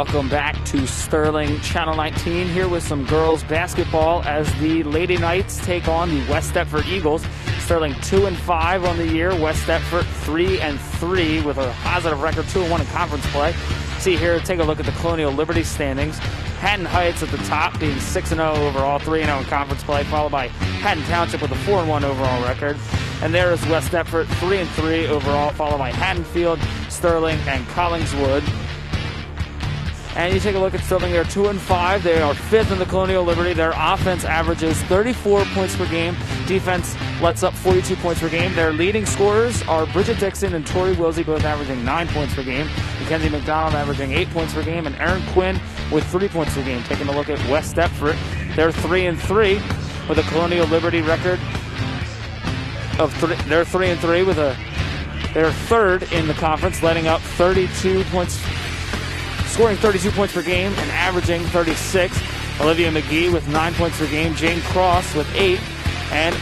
Welcome back to Sterling Channel 19 here with some girls basketball as the Lady Knights take on the West Deptford Eagles. Sterling 2-5 on the year, West Deptford 3-3 with a positive record, 2-1 in conference play. See here, take a look at the Colonial Liberty standings. Haddon Heights at the top being 6-0 overall, 3-0 in conference play, followed by Haddon Township with a 4-1 overall record. And there is West Deptford 3-3 overall, followed by Haddonfield, Sterling, and Collingswood. And you take a look at Sterling, they're 2-5. They are 5th in the Colonial Liberty. Their offense averages 34 points per game. Defense lets up 42 points per game. Their leading scorers are Bridget Dixon and Tori Wilsey, both averaging 9 points per game. Mackenzie McDonald averaging 8 points per game. And Erin Quinn with 3 points per game. Taking a look at West Deptford, they're 3-3 with a Colonial Liberty record of they're 3-3 with they're 3rd in the conference, letting up 32 points. Scoring 32 points per game and averaging 36. Olivia McGee with 9 points per game. Jane Cross with 8. And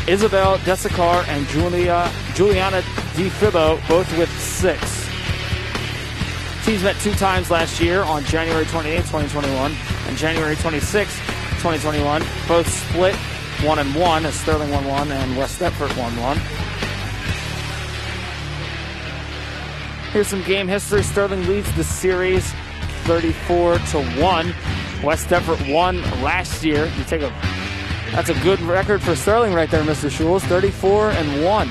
Isabel Desicar and Juliana DiFibbo both with 6. Teams met 2 times last year on January 28, 2021 and January 26, 2021. Both split 1-1 as Sterling 1-1 and West Deptford 1-1. Here's some game history. Sterling leads the series 34-1. West Deptford won last year. That's a good record for Sterling right there, Mr. Schulz. 34-1.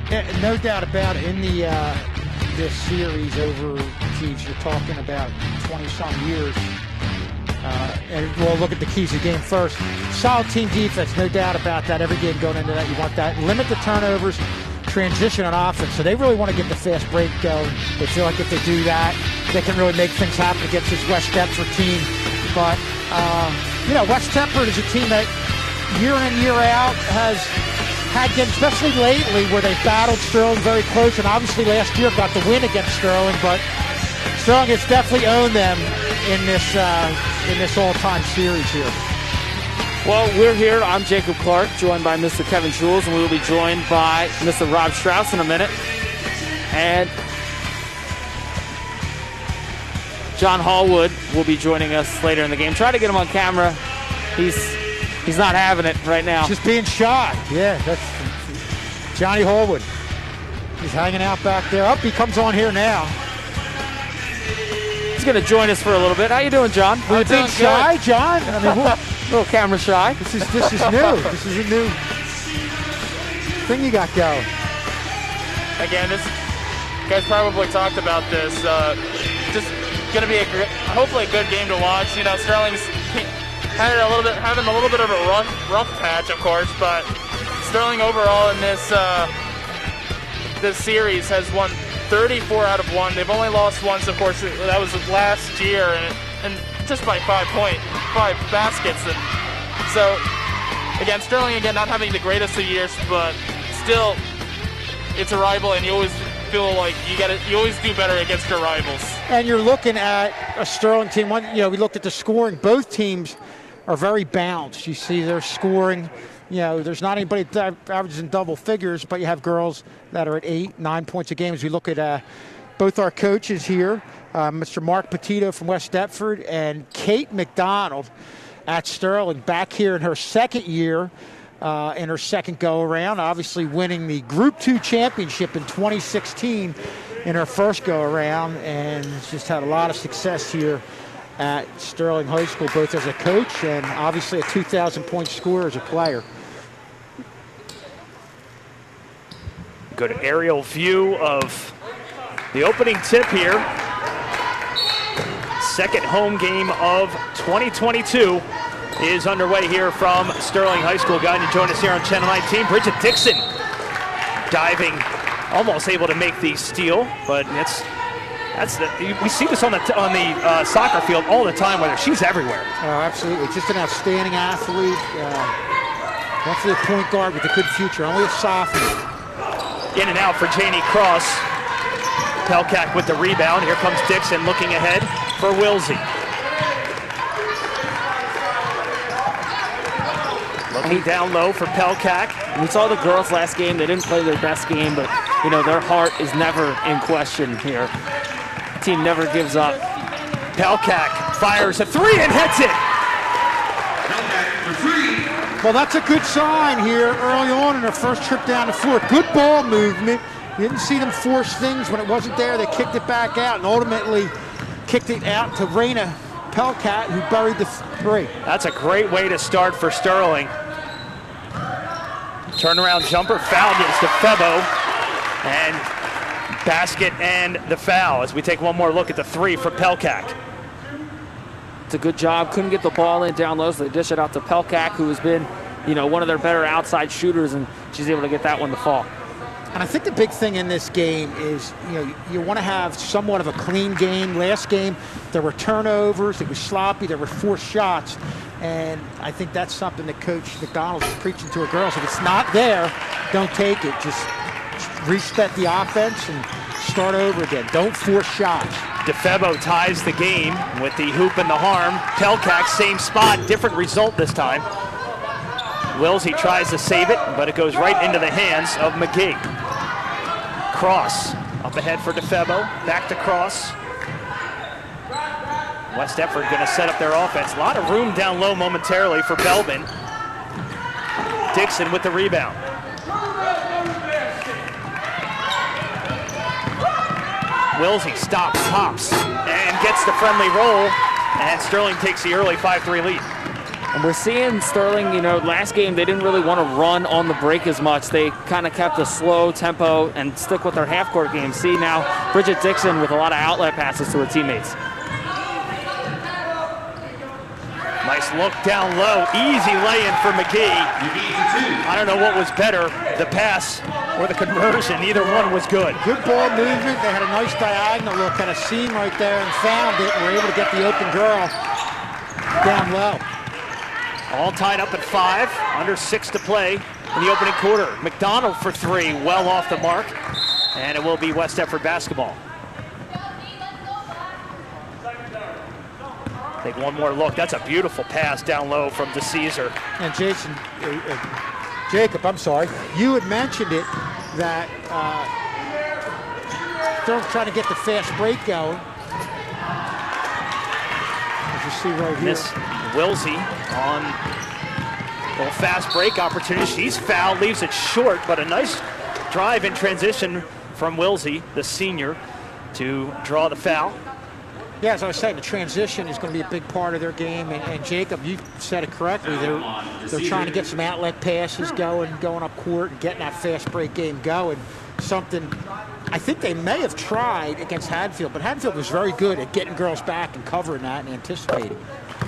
Yeah, no doubt about it. In this series over, geez, you're talking about 20-some years. And we'll look at the keys of the game first. Solid team defense, no doubt about that. Every game going into that, you want that. Limit the turnovers. Transition on offense, so they really want to get the fast break going. They feel like if they do that, they can really make things happen against this West Deptford team. But West Deptford is a team that year in and year out has had games, especially lately, where they battled Sterling very close, and obviously last year got the win against Sterling. But Sterling has definitely owned them in this all-time series here. Well, we're here. I'm Jacob Clark, joined by Mr. Kevin Schulz, and we will be joined by Mr. Rob Strauss in a minute. And John Hallwood will be joining us later in the game. Try to get him on camera. He's not having it right now. Just being shy. Yeah, that's Johnny Hallwood. He's hanging out back there. He comes on here now. He's going to join us for a little bit. How you doing, John? Are you being shy, John? I mean, a little camera shy. This is new. This is a new thing you got going. Again, you guys probably talked about this. Just going to be hopefully a good game to watch. You know, Sterling's having a little bit of a rough patch, of course, but Sterling overall in this series has won 34 out of 1. They've only lost once, of course. That was last year, and just by 5 baskets. And so, again, Sterling, not having the greatest of years, but still, it's a rival, and you always feel like you always do better against your rivals. And you're looking at a Sterling team. We looked at the scoring. Both teams are very balanced. You see their scoring. There's not anybody that averages in double figures, but you have girls that are at 8, 9 points a game. As we look at both our coaches here, Mr. Mark Petito from West Deptford and Kate McDonald at Sterling, back here in her second year, in her second go-around, obviously winning the Group 2 championship in 2016 in her first go-around, and just had a lot of success here at Sterling High School, both as a coach and obviously a 2,000-point scorer as a player. Good aerial view of the opening tip here. Second home game of 2022 is underway here from Sterling High School. Guy to join us here on Channel 19. Bridget Dixon diving, almost able to make the steal, but we see this on the soccer field all the time, whether she's everywhere. Oh, absolutely. Just an outstanding athlete. Definitely a point guard with a good future. Only a sophomore. In and out for Janie Cross. Pelkak with the rebound. Here comes Dixon looking ahead for Wilsey. Looking down low for Pelkak. We saw the girls last game. They didn't play their best game, but their heart is never in question here. The team never gives up. Pelkak fires a three and hits it. Well, that's a good sign here early on in their first trip down the floor. Good ball movement. You didn't see them force things when it wasn't there. They kicked it back out and ultimately kicked it out to Raina Pelkak, who buried the three. That's a great way to start for Sterling. Turnaround jumper, foul against Deptford, and basket and the foul as we take one more look at the three for Pelkak. It's a good job. Couldn't get the ball in down low, so they dish it out to Pelkak, who has been, one of their better outside shooters, and she's able to get that one to fall. And I think the big thing in this game is, you want to have somewhat of a clean game. Last game, there were turnovers, it was sloppy, there were forced shots, and I think that's something that Coach McDonald is preaching to her girls. If it's not there, don't take it. Just reset the offense and start over again. Don't force shots. DeFebo ties the game with the hoop and the harm. Pelkak, same spot, different result this time. Wilsey tries to save it, but it goes right into the hands of McGee. Cross up ahead for DeFebo, back to Cross. West Deptford going to set up their offense. A lot of room down low momentarily for Belbin. Dixon with the rebound. Wilsey stops, pops, and gets the friendly roll, and Sterling takes the early 5-3 lead. And we're seeing Sterling, last game they didn't really want to run on the break as much. They kind of kept a slow tempo and stick with their half-court game. See now Bridget Dixon with a lot of outlet passes to her teammates. Nice look down low, easy lay-in for McGee. I don't know what was better, the pass or the conversion. Either one was good. Good ball movement. They had a nice diagonal look, had a seam right there and found it, and were able to get the open girl down low. All tied up at 5, under 6 to play in the opening quarter. McDonald for 3, well off the mark, and it will be West Deptford basketball. Take one more look. That's a beautiful pass down low from DeCesar. And Jacob, I'm sorry, you had mentioned it that Sterling's trying to get the fast break going. As you see right here. Miss Wilsey on a little fast break opportunity. She's fouled, leaves it short, but a nice drive in transition from Wilsey, the senior, to draw the foul. Yeah, as I was saying, the transition is going to be a big part of their game. And Jacob, you said it correctly. They're trying to get some outlet passes going up court and getting that fast break game going. Something I think they may have tried against Hadfield, but Hadfield was very good at getting girls back and covering that and anticipating.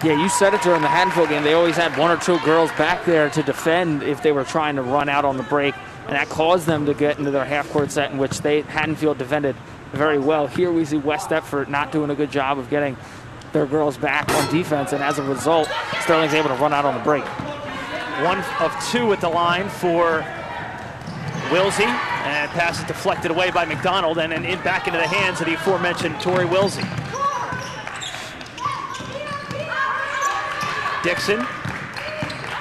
Yeah, you said it during the Haddonfield game. They always had 1 or 2 girls back there to defend if they were trying to run out on the break, and that caused them to get into their half-court set in which Haddonfield defended very well. Here we see West Deptford not doing a good job of getting their girls back on defense, and as a result, Sterling's able to run out on the break. 1 of 2 at the line for Wilsey, and pass is deflected away by McDonald, and then back into the hands of the aforementioned Tori Wilsey. Dixon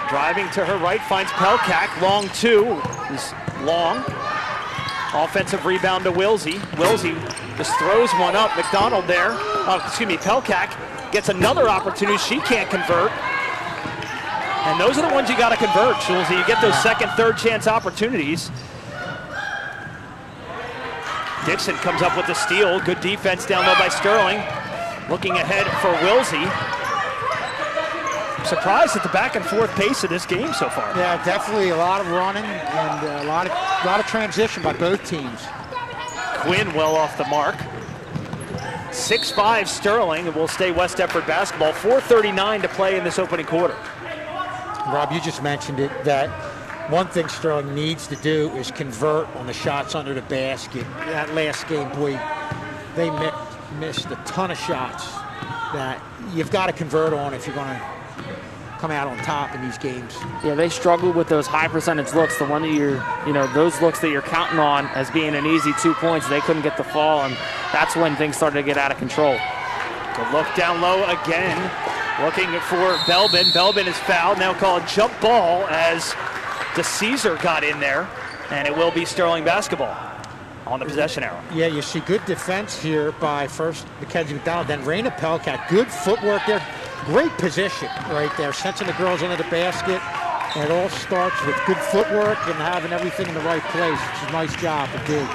driving to her right, finds Pelkak, long 2, is long. Offensive rebound to Wilsey. Wilsey just throws one up. McDonald there, Pelkak gets another opportunity. She can't convert. And those are the ones you got to convert, Schulze. You get those second, third chance opportunities. Dixon comes up with the steal. Good defense down low by Sterling. Looking ahead for Wilsey. Surprised at the back and forth pace of this game so far. Yeah, definitely a lot of running and a lot of transition by both teams. Quinn well off the mark. 6-5 Sterling, and will stay West Deptford basketball. 4:39 to play in this opening quarter. Rob, you just mentioned it, that one thing Sterling needs to do is convert on the shots under the basket. That last game, boy, they missed a ton of shots that you've got to convert on if you're going to come out on top in these games. Yeah, they struggled with those high percentage looks, the one that those looks that you're counting on as being an easy 2 points. They couldn't get the fall, and that's when things started to get out of control. Good look down low again, looking for Belbin. Belbin is fouled, now called jump ball as DeCesar got in there, and it will be Sterling basketball. on the possession arrow. Yeah, you see good defense here by first Mackenzie McDonald, then Raina Pelkat. Good footwork there. Great position right there, sensing the girls under the basket. And it all starts with good footwork and having everything in the right place. It's a nice job to do.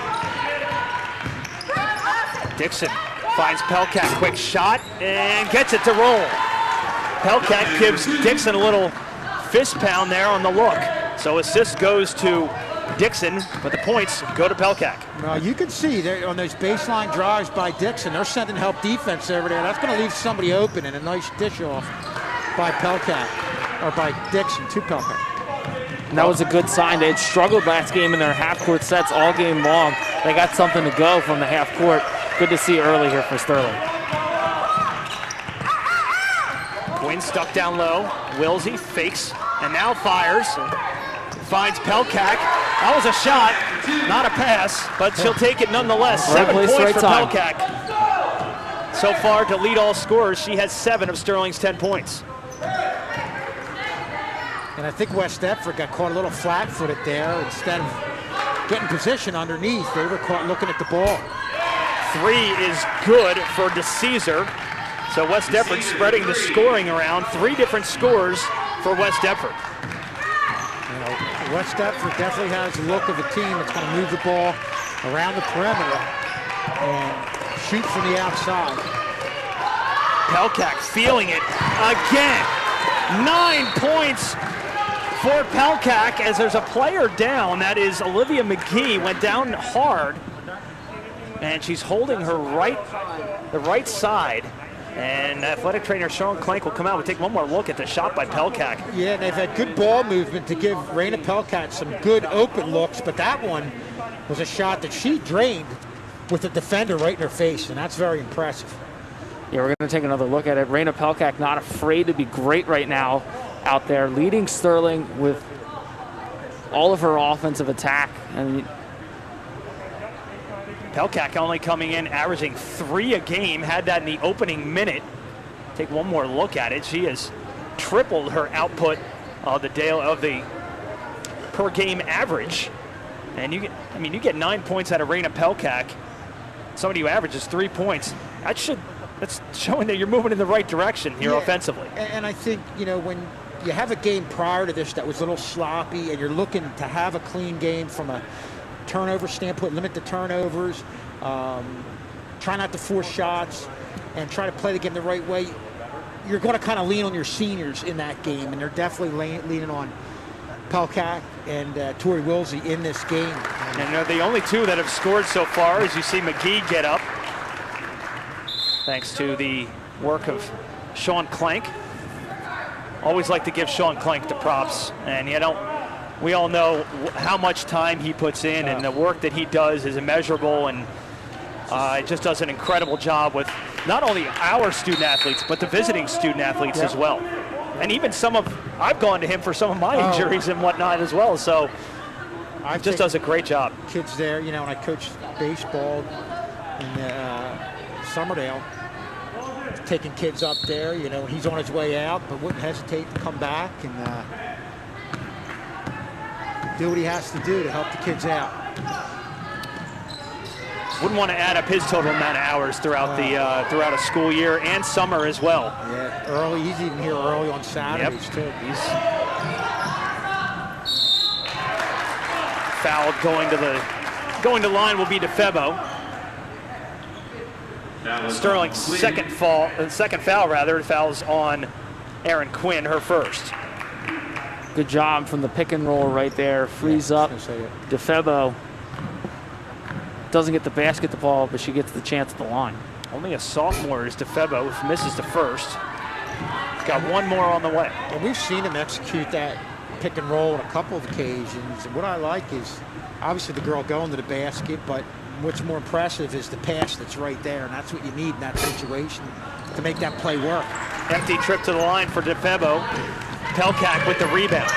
Dixon finds Pelkat, quick shot, and gets it to roll. Pelkat gives Dixon a little fist pound there on the look. So assist goes to Dixon, but the points go to Pelkat. Well, you can see there on those baseline drives by Dixon, they're sending help defense over there. That's going to leave somebody open, and a nice dish off by Pelkat, or by Dixon to Pelkat. And that was a good sign. They had struggled last game in their half-court sets all game long. They got something to go from the half-court. Good to see early here for Sterling. Quinn stuck down low. Wilsey fakes and now fires. Finds Pelkat. That was a shot, not a pass, but she'll take it nonetheless. Right 7 place, points right for time. Pelkat. So far to lead all scorers, she has 7 of Sterling's 10 points. And I think West Deptford got caught a little flat-footed there. Instead of getting position underneath, they were caught looking at the ball. 3 is good for DeCesar. So West Deptford spreading the scoring around. 3 different scores for West Deptford. You know, West Deptford definitely has the look of a team that's going to move the ball around the perimeter and shoot from the outside. Pelkat feeling it again. 9 points for Pelkat as there's a player down. That is Olivia McGee, went down hard. And she's holding her the right side. And athletic trainer Sean Clank will come out and take one more look at the shot by Pelkat. Yeah, and they've had good ball movement to give Raina Pelkat some good open looks, but that one was a shot that she drained with the defender right in her face, and that's very impressive. Yeah, we're going to take another look at it. Raina Pelkat not afraid to be great right now out there, leading Sterling with all of her offensive attack. And Pelkat only coming in, averaging 3 a game, had that in the opening minute. Take one more look at it. She has tripled her output of the per game average. And you get 9 points out of Raina Pelkat. Somebody who averages 3 points. That's showing that you're moving in the right direction here offensively. And I think, you know, when you have a game prior to this that was a little sloppy and you're looking to have a clean game from a turnover standpoint, limit the turnovers, try not to force shots, and try to play the game the right way, you're going to kind of lean on your seniors in that game, and they're definitely leaning on Pelkat and Tori Wilsey in this game. And they're the only 2 that have scored so far, as you see McGee get up. Thanks to the work of Sean Clank. Always like to give Sean Clank the props, and we all know how much time he puts in, and the work that he does is immeasurable, and it just does an incredible job with not only our student athletes, but the visiting student athletes as well. And even I've gone to him for some of my injuries and whatnot as well, so he just does a great job. Kids there, you know, and I coached baseball in Summerdale, taking kids up there, you know, he's on his way out, but wouldn't hesitate to come back and do what he has to do to help the kids out. Wouldn't want to add up his total amount of hours throughout throughout a school year and summer as well. Yeah, early. He's even here early on Saturdays too. He's fouled. Going to line will be DeFebo. Sterling's second foul fouls on Erin Quinn, her first. good job from the pick and roll right there. Frees up. DeFebo doesn't get the basketball, but she gets the chance at the line. Only a sophomore is DeFebo, who misses the first. Got one more on the way. And we've seen him execute that pick and roll on a couple of occasions. And what I like is obviously the girl going to the basket, but what's more impressive is the pass that's right there, and that's what you need in that situation to make that play work. Empty trip to the line for DeFebo. Pelkat with the rebound.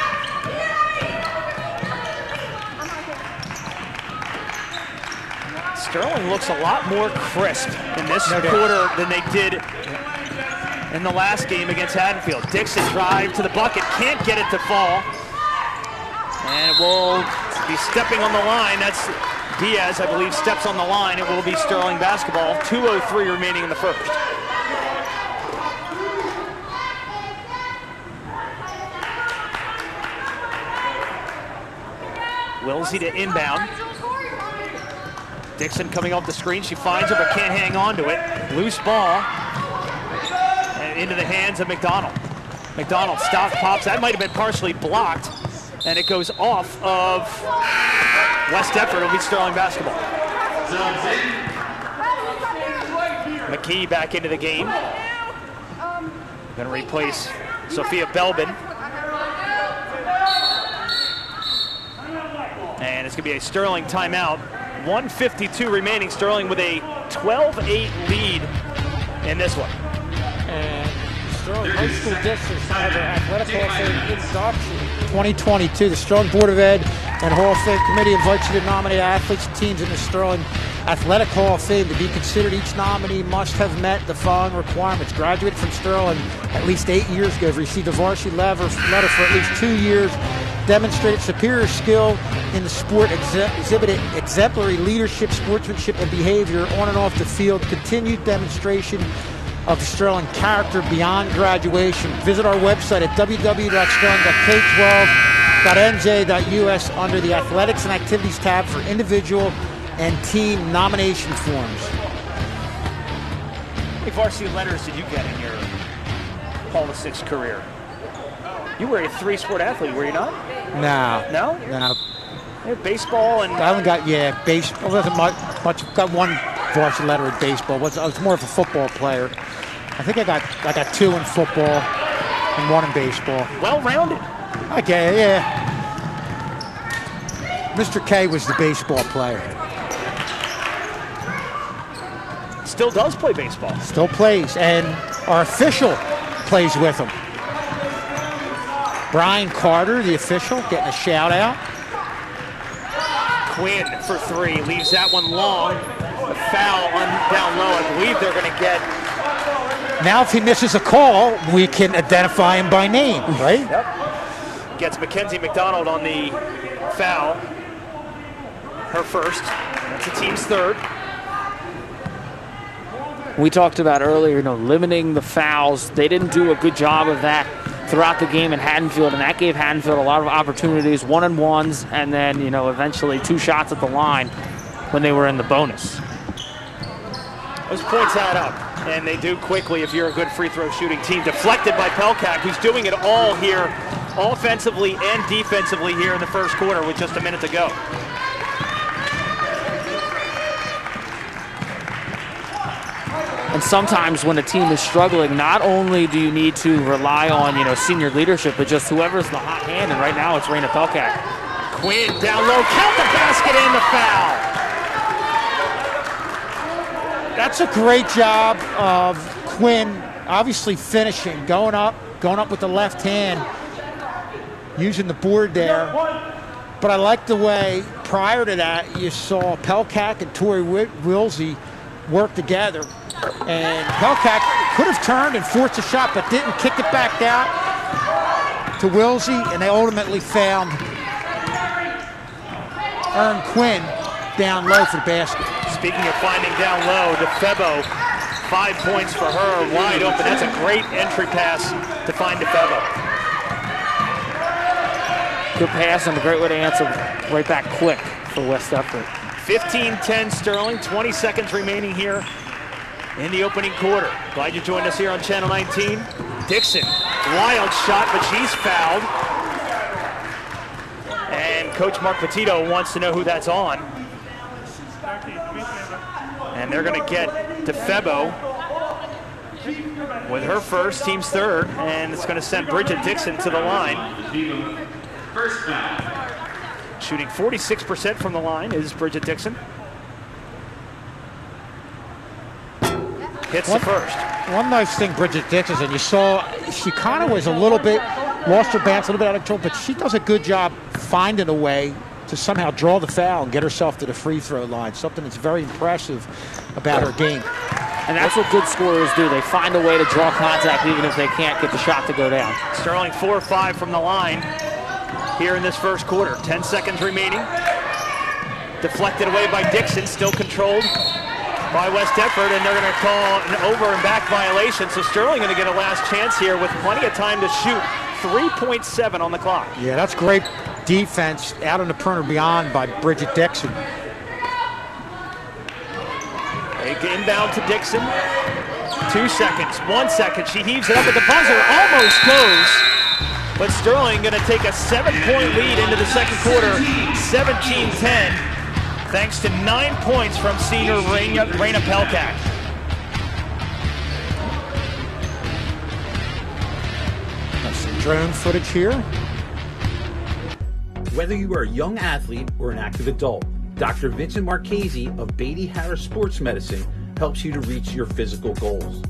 Sterling looks a lot more crisp in this quarter than they did in the last game against Haddonfield. Dixon drive to the bucket, can't get it to fall. And will be stepping on the line. That's Diaz, I believe, steps on the line. It will be Sterling basketball. 2:03 remaining in the first. Wilsey to inbound. Dixon coming off the screen. She finds her but can't hang on to it. Loose ball. And into the hands of McDonald. McDonald stops, pops. That might have been partially blocked. And it goes off of West Deptford. It'll be Sterling basketball. McKee back into the game. Going to replace Sophia Belbin. And it's going to be a Sterling timeout. 1:52 remaining. Sterling with a 12-8 lead in this one. And Sterling High School Districts have their Athletic Hall of Fame induction 2022. The Sterling Board of Ed and Hall of Fame Committee invites you to nominate athletes and teams in the Sterling Athletic Hall of Fame. To be considered, each nominee must have met the following requirements. Graduated from Sterling at least 8 years ago, received a varsity letter for at least 2 years, demonstrated superior skill in the sport, exhibited exemplary leadership, sportsmanship, and behavior on and off the field, continued demonstration of Sterling character beyond graduation. Visit our website at www.sterling.k12.nj.us under the Athletics and Activities tab for individual and team nomination forms. How many varsity letters did you get in your Hall of Six career? You were a three-sport athlete, were you not? No. No? No. Yeah, baseball and... I only got, baseball. Wasn't much. Got one varsity letter in baseball. I was more of a football player. I think I got 2 in football and 1 in baseball. Well-rounded. Okay, yeah. Mr. K was the baseball player. Still does play baseball. Still plays, and our official plays with him. Brian Carter, the official, getting a shout out. Quinn for 3, leaves that one long. A foul down low. I believe they're going to get... Now if he misses a call, we can identify him by name, right? Yep. Gets Mackenzie McDonald on the foul. Her first. That's the team's third. We talked about earlier, limiting the fouls. They didn't do a good job of that throughout the game in Haddonfield, and that gave Haddonfield a lot of opportunities, 1-on-1s, and then, eventually 2 shots at the line when they were in the bonus. Those points add up, and they do quickly if you're a good free throw shooting team. Deflected by Pelkak, who's doing it all here, offensively and defensively here in the first quarter with just a minute to go. And sometimes when a team is struggling, not only do you need to rely on, senior leadership, but just whoever's the hot hand, and right now it's Raina Pelkak. Quinn down low, count the basket and the foul. That's a great job of Quinn, obviously finishing, going up with the left hand, using the board there. But I like the way, prior to that, you saw Pelkak and Tori Wilsey work together. And Pelkak could have turned and forced a shot, but didn't. Kick it back out to Wilsey, and they ultimately found Erin Quinn down low for the basket. Speaking of finding down low, DeFebo, 5 points for her, wide open. That's a great entry pass to find DeFebo. Good pass and a great way to answer right back quick for West Deptford. 15-10 Sterling, 20 seconds remaining here in the opening quarter. Glad you joined us here on Channel 19. Dixon, wild shot, but she's fouled. And Coach Mark Petito wants to know who that's on. And they're going to get DeFebo with her first, team's third, and it's going to send Bridget Dixon to the line. First foul. Shooting 46% from the line is Bridget Dixon. Hits the first. One nice thing, Bridget Dixon, and you saw she kind of was a little bit, lost her balance, a little bit out of control, but she does a good job finding a way to somehow draw the foul and get herself to the free throw line, something that's very impressive about her game. And that's what good scorers do. They find a way to draw contact even if they can't get the shot to go down. Sterling 4 or 5 from the line here in this first quarter. 10 seconds remaining. Deflected away by Dixon, still controlled by West Deptford, and they're going to call an over and back violation. So Sterling going to get a last chance here with plenty of time to shoot. 3.7 on the clock. Yeah, that's great defense out on the perimeter beyond by Bridget Dixon. Inbound to Dixon. 2 seconds, 1 second. She heaves it up at the buzzer, almost goes. But Sterling going to take a 7-point lead into the second quarter, 17-10, thanks to 9 points from senior Raina Pelkak. That's some drone footage here. Whether you are a young athlete or an active adult, Dr. Vincent Marchese of Beatty Harris Sports Medicine helps you to reach your physical goals.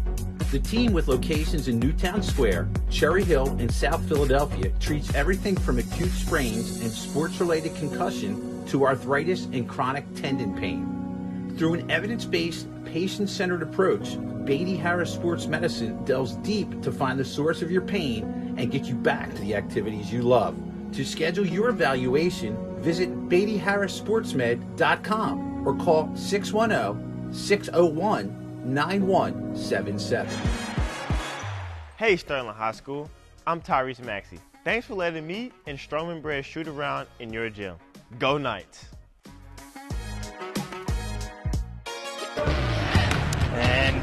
The team, with locations in Newtown Square, Cherry Hill, and South Philadelphia, treats everything from acute sprains and sports-related concussion to arthritis and chronic tendon pain. Through an evidence-based, patient-centered approach, Beatty Harris Sports Medicine delves deep to find the source of your pain and get you back to the activities you love. To schedule your evaluation, visit BeattyHarrisSportsMed.com or call 610-601-9177. Hey Sterling High School, I'm Tyrese Maxey. Thanks for letting me and Stroman Bread shoot around in your gym. Go Knights! And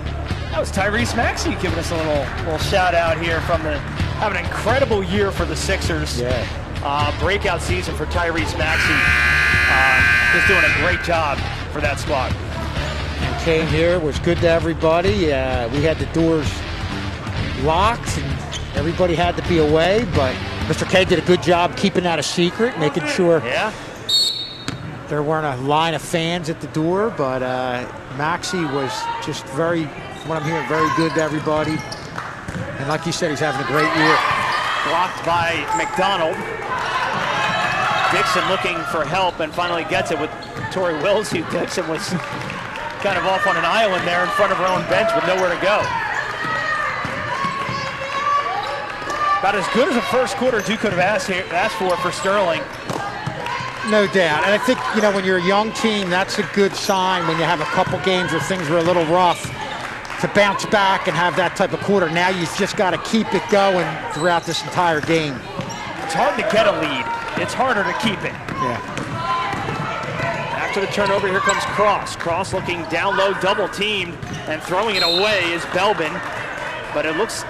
that was Tyrese Maxey giving us a little shout out here from having an incredible year for the Sixers. Yeah. Breakout season for Tyrese Maxey. Just doing a great job for that squad. And came here, was good to everybody. We had the doors locked and everybody had to be away, but Mr. K did a good job keeping that a secret, making sure there weren't a line of fans at the door, but Maxey was just very, from what I'm hearing, very good to everybody. And like you said, he's having a great year. Blocked by McDonald. Dixon looking for help and finally gets it with Tori Wills, who Dixon was kind of off on an island there in front of her own bench with nowhere to go. About as good as a first quarter as you could have asked for Sterling. No doubt. And I think, when you're a young team, that's a good sign when you have a couple games where things were a little rough to bounce back and have that type of quarter. Now you've just got to keep it going throughout this entire game. It's hard to get a lead. It's harder to keep it. Yeah. After the turnover, here comes Cross. Cross looking down low, double teamed, and throwing it away is Belbin. But it looks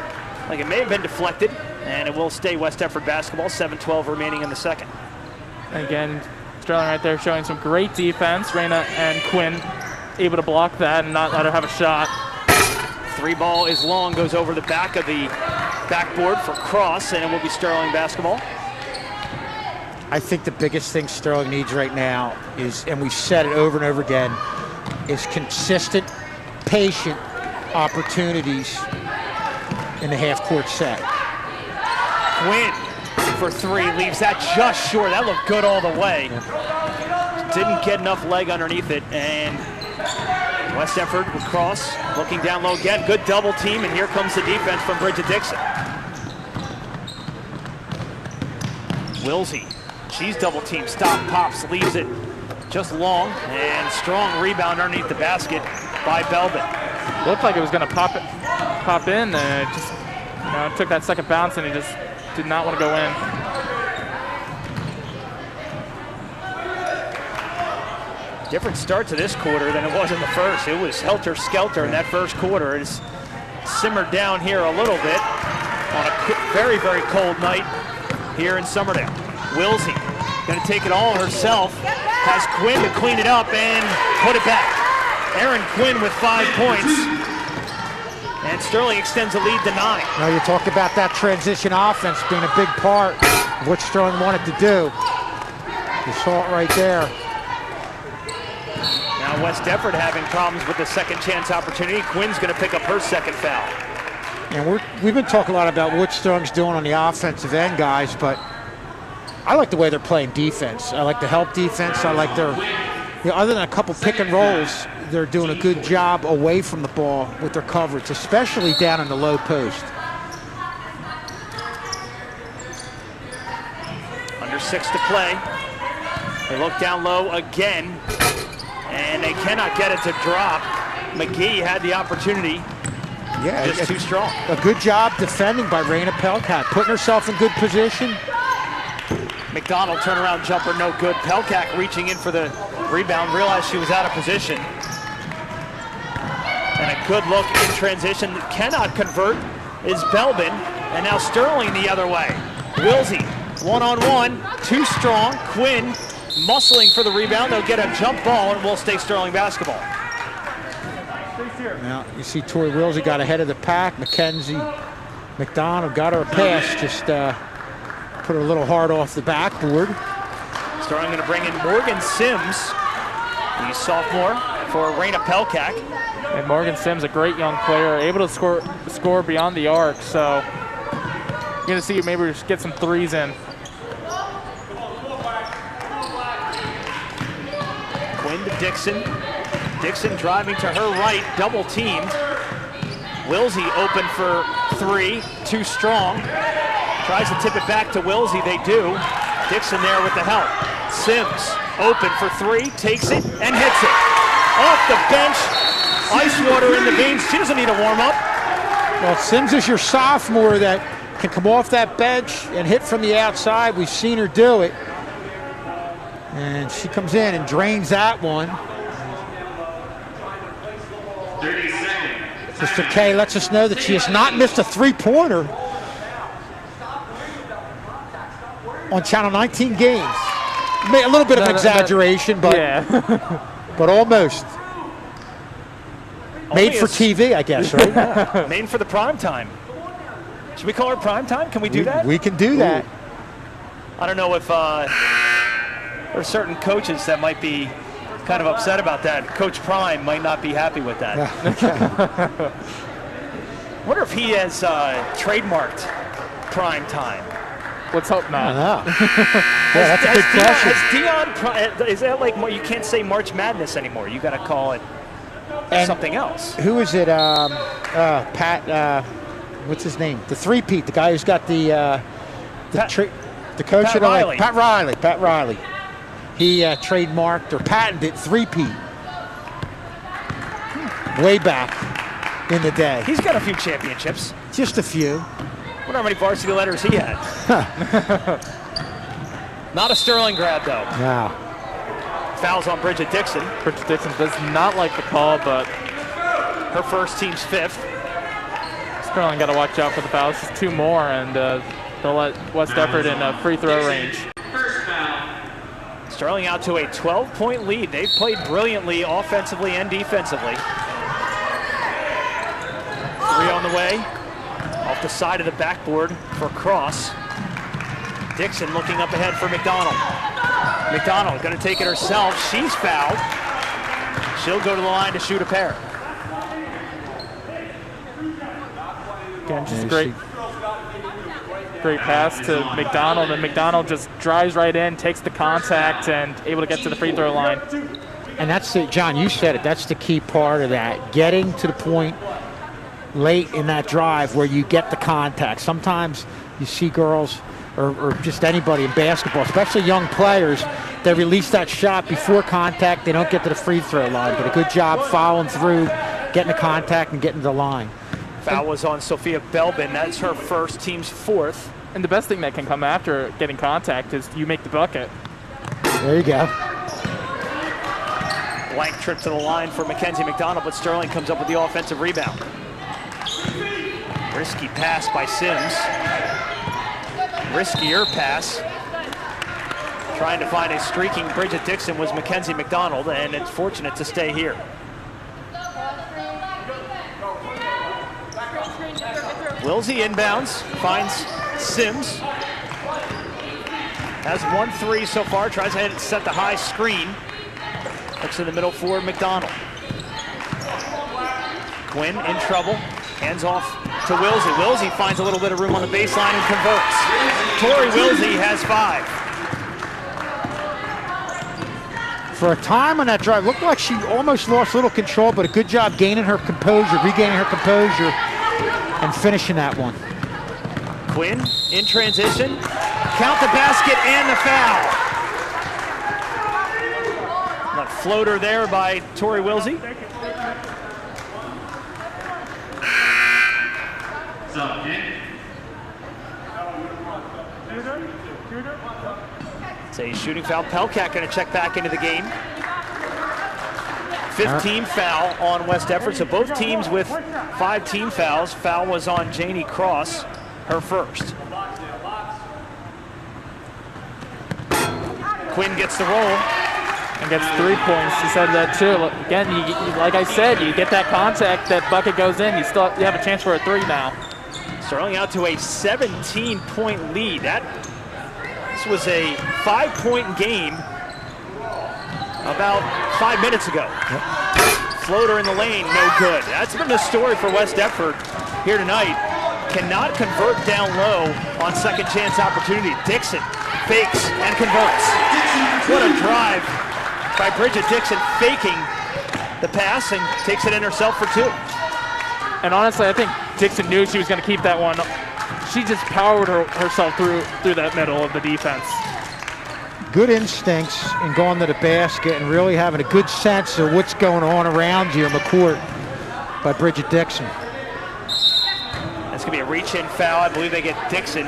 like it may have been deflected, and it will stay West Deptford basketball. 7:12 remaining in the second. Again, Sterling right there showing some great defense. Raina and Quinn able to block that and not let her have a shot. Three ball is long, goes over the back of the backboard for Cross, and it will be Sterling basketball. I think the biggest thing Sterling needs right now is, and we've said it over and over again, is consistent, patient opportunities in the half-court set. Quinn for three, leaves that just short. That looked good all the way. Didn't get enough leg underneath it, and West Deptford with Cross, looking down low again. Good double team, and here comes the defense from Bridget Dixon. Wilsey, she's double teamed, stop, pops, leaves it just long, and strong rebound underneath the basket by Belbin. Looked like it was going to pop in, and it just it took that second bounce, and it just did not want to go in. Different start to this quarter than it was in the first. It was helter-skelter in that first quarter. It's simmered down here a little bit on a very, very cold night here in Somerdale. Wilsey going to take it all herself. Has Quinn to clean it up and put it back. Erin Quinn with 5 points. And Sterling extends the lead to 9. Now you talk about that transition offense being a big part of what Sterling wanted to do. You saw it right there. Now West Deptford having problems with the second chance opportunity. Quinn's going to pick up her second foul. And we've been talking a lot about what Sterling's doing on the offensive end, guys, but I like the way they're playing defense. I like the help defense. I like their, other than a couple pick and rolls, they're doing a good job away from the ball with their coverage, especially down in the low post. Under 6 to play. They look down low again, and they cannot get it to drop. McGee had the opportunity. Yeah, just too strong. A good job defending by Raina Pelkak, putting herself in good position. McDonald turnaround jumper, no good. Pelkak reaching in for the rebound, realized she was out of position. And a good look in transition that cannot convert is Belbin. And now Sterling the other way. Wilsey, one-on-one, too strong. Quinn muscling for the rebound. They'll get a jump ball and will stay Sterling basketball. Now you see Tori Wilsey got ahead of the pack. Mackenzie McDonald got her a pass, just put her a little hard off the backboard. Sterling going to bring in Morgan Sims, the sophomore, for Raina Pelkak. And Morgan Sims, a great young player, able to score beyond the arc. So you're going to see maybe just get some threes in. Quinn to Dixon. Dixon driving to her right, double teamed. Wilsey open for three, too strong. Tries to tip it back to Wilsey, they do. Dixon there with the help. Sims open for three, takes it and hits it. Off the bench, ice water in the veins. She doesn't need a warm up. Well, Sims is your sophomore that can come off that bench and hit from the outside. We've seen her do it. And she comes in and drains that one. 30 seconds. Mr. K lets us know that she has not missed a three-pointer on Channel 19 games. A little bit of exaggeration, but yeah. but almost. Made for TV, I guess, right? Made for the prime time. Should we call her prime time? Can we do that? We can do that. I don't know if there are certain coaches that might be kind of upset about that. Coach Prime might not be happy with that. Wonder if he has trademarked prime time. Let's hope I not. know. Yeah, that's a good question. Has Dion, is that like, you can't say March Madness anymore. You got to call it something else. Who is it? Pat, what's his name? The three-peat, the guy who's got the coach Pat at Riley. Pat Riley. He trademarked or patented three-peat way back in the day. He's got a few championships. Just a few. Wonder how many varsity letters he had. Not a Sterling grab, though. Wow. Fouls on Bridget Dixon. Bridget Dixon does not like the call, but Her first, team's fifth. Sterling got to watch out for the fouls. Just two more, and they'll let West Deptford in free throw range. First foul. Sterling out to a 12-point lead. They've played brilliantly offensively and defensively. Three on the way. Off the side of the backboard for Cross. Dixon looking up ahead for McDonald. McDonald going to take it herself. She's fouled. She'll go to the line to shoot a pair. Again, just great pass to McDonald, and McDonald just drives right in, takes the contact, and able to get to the free throw line. And that's it, John, you said it. That's the key part of that. Getting to the point late in that drive where you get the contact. Sometimes you see girls or just anybody in basketball, especially young players, they release that shot before contact. They don't get to the free throw line. But a good job following through, getting the contact and getting to the line. Foul was on Sophia Belbin. That's her first, team's fourth. And the best thing that can come after getting contact is you make the bucket. There you go. Blank trip to the line for Mackenzie McDonald, but Sterling comes up with the offensive rebound. Risky pass by Sims. Riskier pass. Trying to find a streaking Bridget Dixon was Mackenzie McDonald, and it's fortunate to stay here. Wilsey inbounds, finds Sims. Has 1-3 so far, tries to set the high screen. Looks in the middle for McDonald. Quinn in trouble, hands off to Wilsey. Wilsey finds a little bit of room on the baseline and converts. Tori Wilsey has 5. For a time on that drive, looked like she almost lost a little control, but a good job gaining her composure, regaining her composure, and finishing that one. Quinn in transition, count the basket and the foul. floater there by Tori Wilsey. It's a shooting foul. Pelkat going to check back into the game. 15 foul on West Deptford, so both teams with 5 team fouls. Foul was on Janie Cross, her first. Quinn gets the roll. And gets 3 points. He said that too. Again, like I said, you get that contact, that bucket goes in. You have a chance for a 3 now. Sterling out to a 17-point lead. This was a 5-point game about 5 minutes ago. Floater in the lane, no good. That's been the story for West Deptford here tonight. Cannot convert down low on second chance opportunity. Dixon fakes and converts. What a drive by Bridget Dixon, faking the pass and takes it in herself for 2. And honestly, I think Dixon knew she was going to keep that one. She just powered herself through that middle of the defense. Good instincts in going to the basket and really having a good sense of what's going on around you in the court by Bridget Dixon. That's going to be a reach-in foul. I believe they get Dixon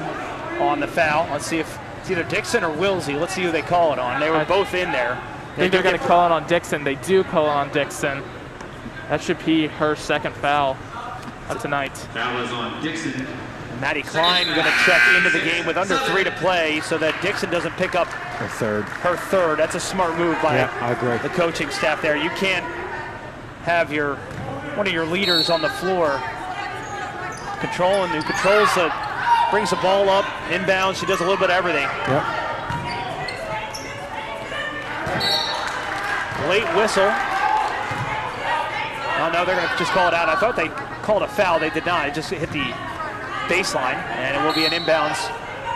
on the foul. Let's see if it's either Dixon or Wilsey. Let's see who they call it on. They were both in there. I think they're going to call it on Dixon. They do call it on Dixon. That should be her second foul of tonight. Foul is on Dixon. Maddie Klein going to check into the game with under 3 to play so that Dixon doesn't pick up her third. That's a smart move by I agree. the coaching staff there. You can't have one of your leaders on the floor controlling, who controls brings the ball up, inbounds. She does a little bit of everything. Yep. Late whistle. Oh no, they're going to just call it out. I thought they called a foul. They did not. It just hit the baseline, and it will be an inbounds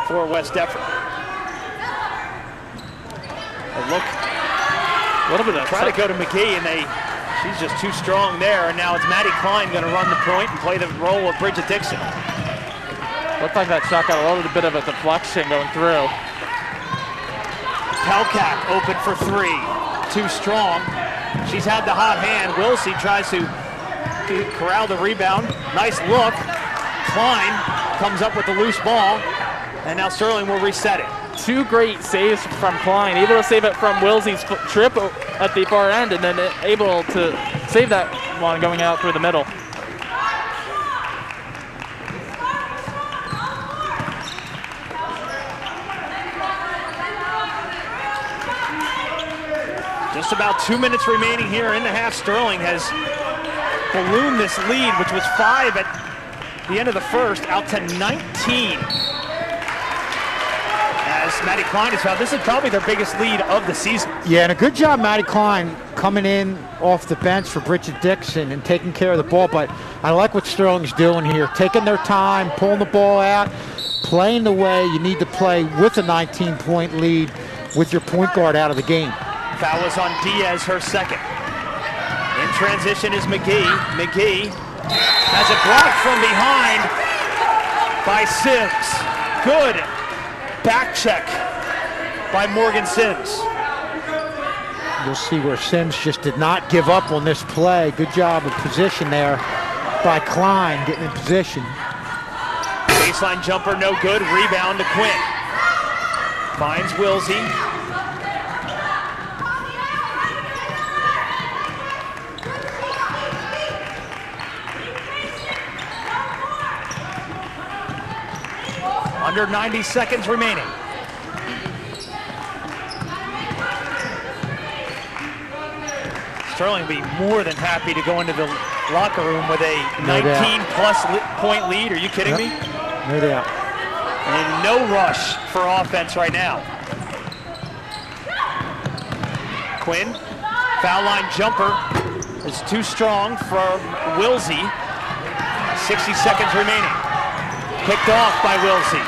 for West Deptford. A look. A little bit of try to go to McGee, and she's just too strong there. And now it's Maddie Klein going to run the point and play the role of Bridget Dixon. Looked like that shot got a little bit of a deflection going through. Pelkat open for 3. Too strong. She's had the hot hand. Wilsey tries to corral the rebound. Nice look. Klein comes up with the loose ball, and now Sterling will reset it. 2 great saves from Klein, able to save it from Wilsey's trip at the far end, and then able to save that one going out through the middle. Just about 2 minutes remaining here in the half. Sterling has ballooned this lead, which was 5 at the end of the first, out to 19. As Maddie Klein is fouled. This is probably their biggest lead of the season. Yeah, and a good job, Maddie Klein, coming in off the bench for Bridget Dixon and taking care of the ball. But I like what Sterling's doing here, taking their time, pulling the ball out, playing the way you need to play with a 19-point lead with your point guard out of the game. Foul was on Diaz, her second. In transition is McGee. McGee has a block from behind by Sims. Good back check by Morgan Sims. You'll see where Sims just did not give up on this play. Good job of position there by Klein, getting in position. Baseline jumper, no good. Rebound to Quinn. Finds Wilsey. Under 90 seconds remaining. Sterling will be more than happy to go into the locker room with a 19-plus point lead. Are you kidding me? No doubt. And no rush for offense right now. Quinn, foul line jumper is too strong from Wilsey. 60 seconds remaining. Picked off by Wilsey.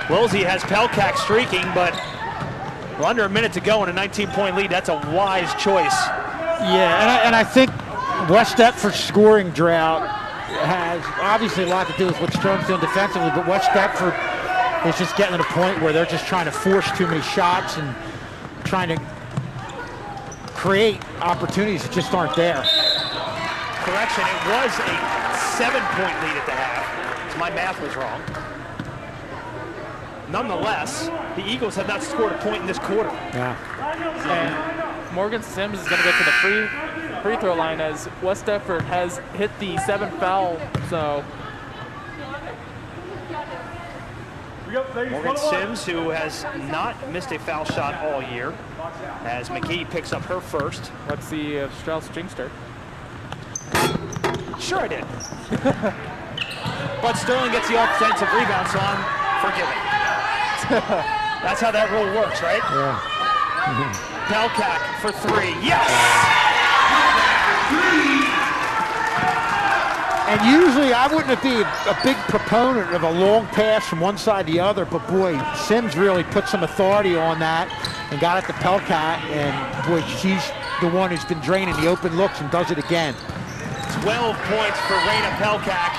Wilsey has Pelkat streaking, but under a minute to go in a 19-point lead. That's a wise choice. Yeah, and I think West Deptford's scoring drought has obviously a lot to do with what Sterling's doing defensively, but West Deptford is just getting to the point where they're just trying to force too many shots and trying to create opportunities that just aren't there. Correction, it was a 7-point lead at the half. So my math was wrong. Nonetheless, the Eagles have not scored a point in this quarter. Yeah. And Morgan Sims is going to go to the free throw line as West Deptford has hit the 7th foul. So Morgan Sims, who has not missed a foul shot all year, as McGee picks up her first. let's see if Strauss jinxed her. Sure I did. But Sterling gets the offensive rebound, so I'm forgiven. That's how that rule works, right? Yeah. Pelkak for 3. Yes! And usually I wouldn't be a big proponent of a long pass from one side to the other, but boy, Sims really put some authority on that and got it to Pelkak, and boy, she's the one who's been draining the open looks and does it again. 12 points for Raina Pelkak.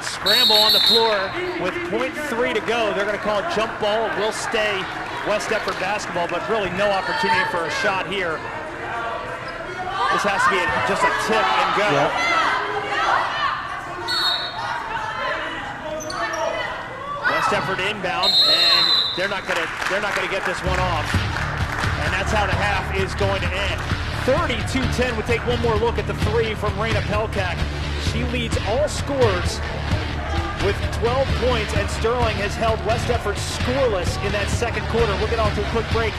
Scramble on the floor with .3 to go. They're going to call a jump ball. It will stay West Deptford basketball, but really no opportunity for a shot here. This has to be just a tip and go. Yep. West Deptford inbound, and they're not gonna get this one off. And that's how the half is going to end. 32-10. We'll take one more look at the 3 from Raina Pelkak. She leads all scorers with 12 points, and Sterling has held West Deptford scoreless in that second quarter. We'll get off to a quick break.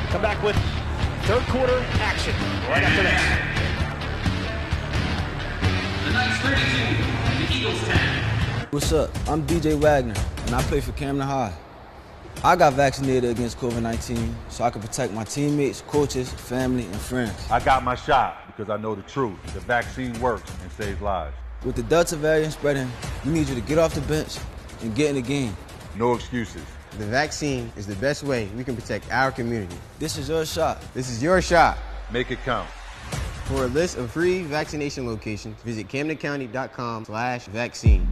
Come back with third quarter action right after this. The Knights 32, the Eagles 10. What's up? I'm DJ Wagner, and I play for Camden High. I got vaccinated against COVID-19 so I can protect my teammates, coaches, family, and friends. I got my shot because I know the truth. The vaccine works and saves lives. With the Delta variant spreading, we need you to get off the bench and get in the game. No excuses. The vaccine is the best way we can protect our community. This is your shot. This is your shot. Make it count. For a list of free vaccination locations, visit CamdenCounty.com/vaccine.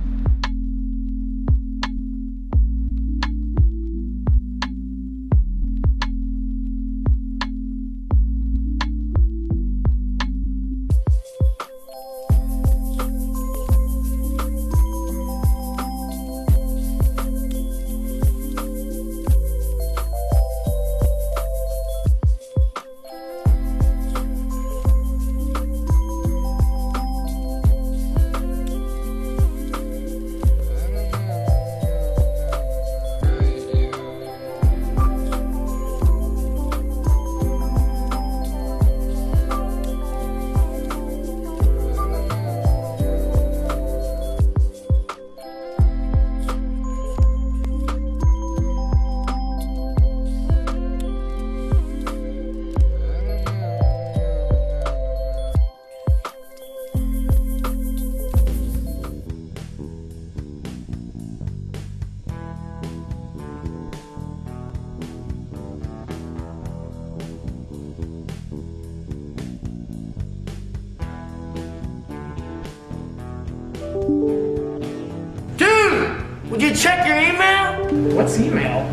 Would you check your email? What's email?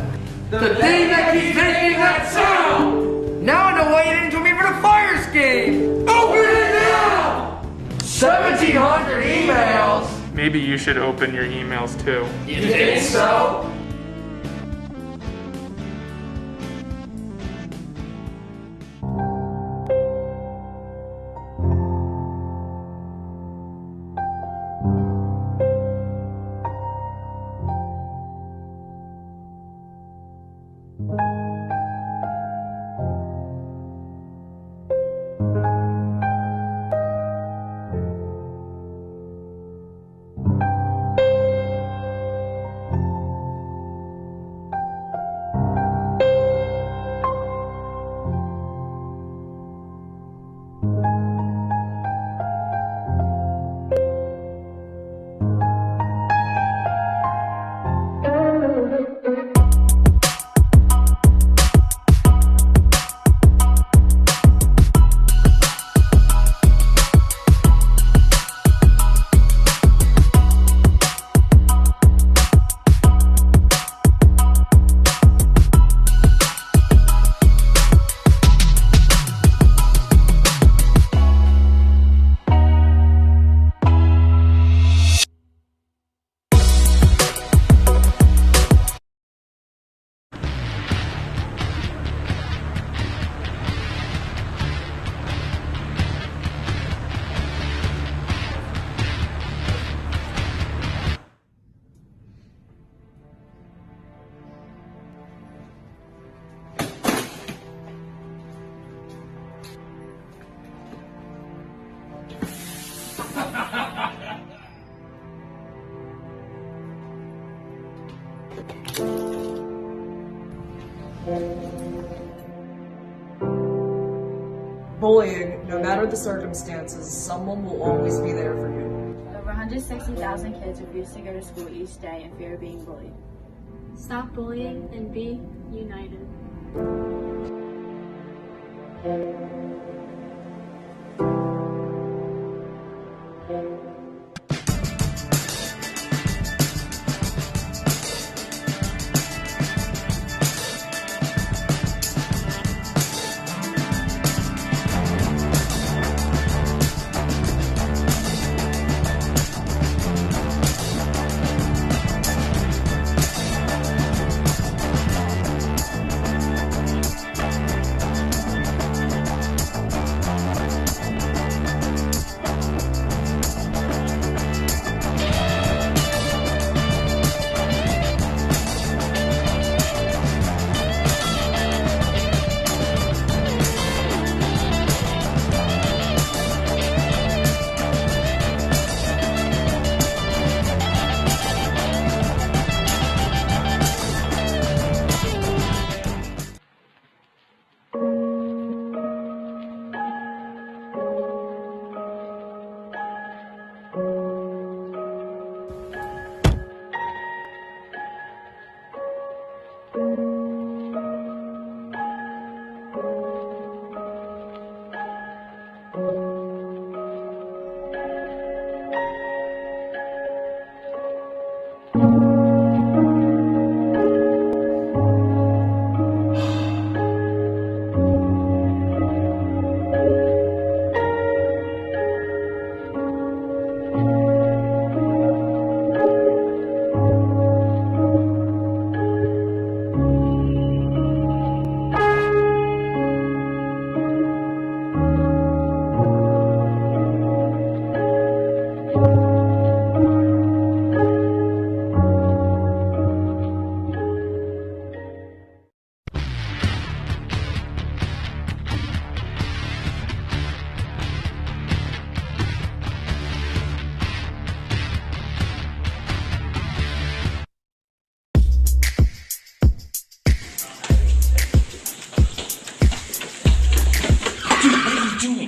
The thing that keeps making that sound! Now I know why you didn't join me for the Fires game! Open it now! 1,700 emails! Maybe you should open your emails too. You think so? Bullying, no matter the circumstances, someone will always be there for you. Over 160,000 kids refuse to go to school each day in fear of being bullied. Stop bullying and be united.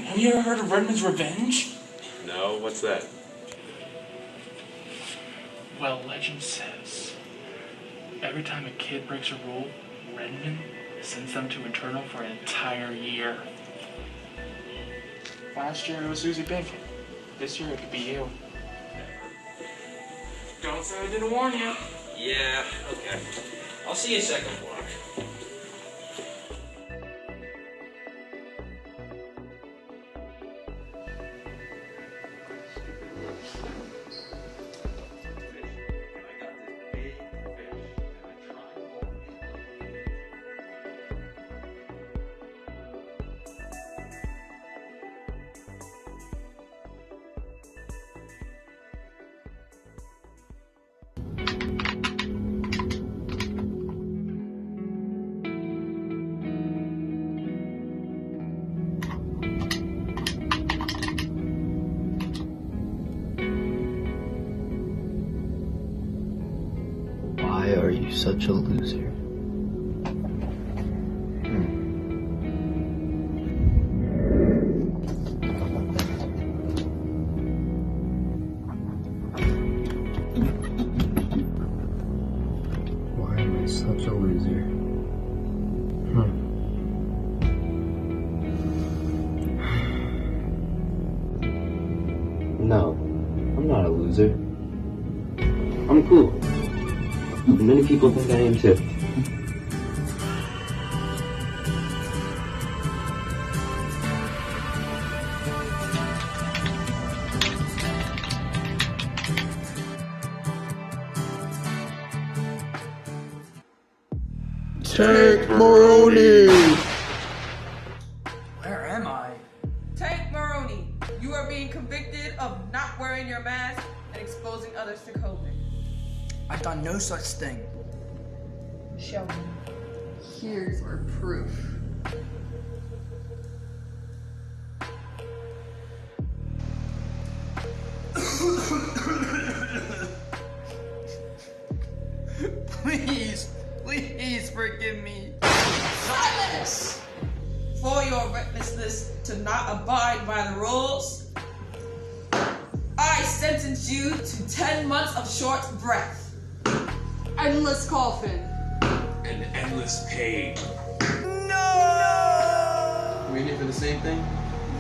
Have you ever heard of Redmond's Revenge? No, what's that? Well, legend says every time a kid breaks a rule, Redmond sends them to internal for an entire year. Last year it was Susie Pink. This year it could be you. Don't say I didn't warn you. Yeah, okay. I'll see you second block. Why are you such a loser? Why am I such a loser? No, I'm not a loser. I'm cool. And many people think I am too. Tank Maroney! Where am I? Tank Maroney, you are being convicted of not wearing your mask and exposing others to COVID. I've done no such thing. Show me. Here's our proof. Please forgive me. Silence! For your recklessness to not abide by the rules, I sentence you to 10 months of short breath. Endless coffin. An endless pain. We in here for the same thing?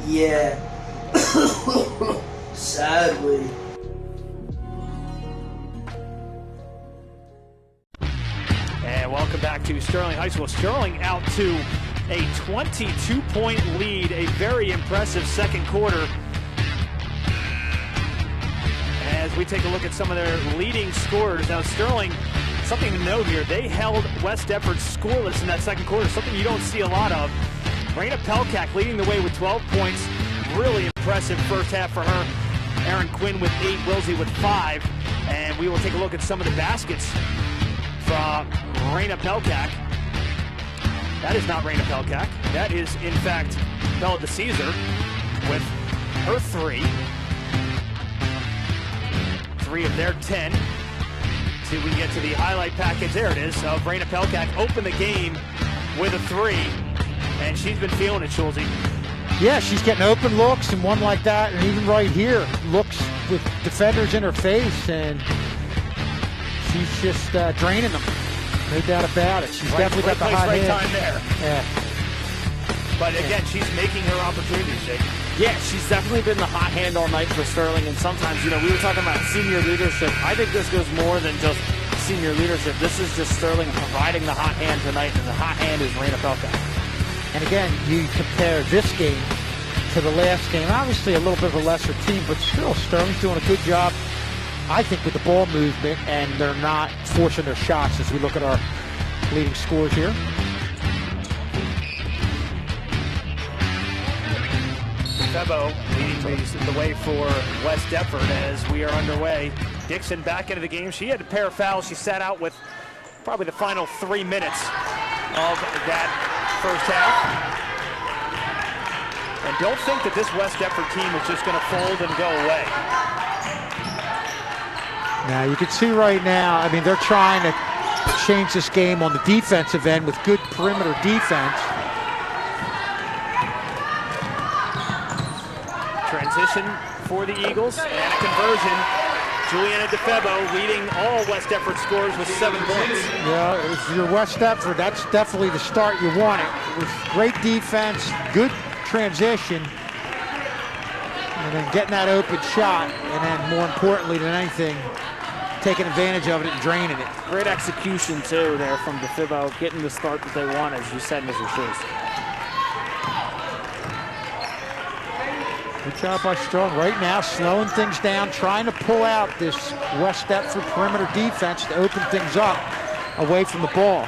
Yeah. Sadly. And welcome back to Sterling High School. Sterling out to a 22-point lead, a very impressive second quarter. As we take a look at some of their leading scorers. Now Sterling, something to note here, they held West Deptford scoreless in that second quarter, something you don't see a lot of. Raina Pelkak leading the way with 12 points. Really impressive first half for her. Aaron Quinn with 8, Wilsey with 5. And we will take a look at some of the baskets from Raina Pelkak. That is not Raina Pelkak. That is, in fact, Bella DeCesar with her 3. 3 of their 10. See if we can get to the highlight package. There it is, of Raina Pelkak. Open the game with a 3. And she's been feeling it, Schulze. Yeah, she's getting open looks and one like that, and even right here, looks with defenders in her face, and she's just draining them. No doubt about it. She's definitely got the hot hand. Right time there. Yeah. But again, she's making her opportunities, Jake. Yeah, she's definitely been the hot hand all night for Sterling, and sometimes, we were talking about senior leadership. I think this goes more than just senior leadership. This is just Sterling providing the hot hand tonight, and the hot hand is Raina Pelkak. And again, you compare this game to the last game. Obviously a little bit of a lesser team, but still Sterling's doing a good job, I think, with the ball movement, and they're not forcing their shots as we look at our leading scores here. Febo leading the way for West Deptford as we are underway. Dixon back into the game. She had a pair of fouls. She sat out with probably the final 3 minutes of that first half. And don't think that this West Deptford team is just going to fold and go away. Now you can see right now, I mean, they're trying to change this game on the defensive end with good perimeter defense. Transition for the Eagles and a conversion. Juliana DeFebo leading all West Deptford scores with 7 points. Yeah, if you're West Deptford, that's definitely the start you want it. With great defense, good transition, and then getting that open shot, and then more importantly than anything, taking advantage of it and draining it. Great execution, too, there from DeFebo, getting the start that they want, as you said, Mr. Schultz. Good job by Sterling. Right now, slowing things down, trying to pull out this West Deptford perimeter defense to open things up away from the ball.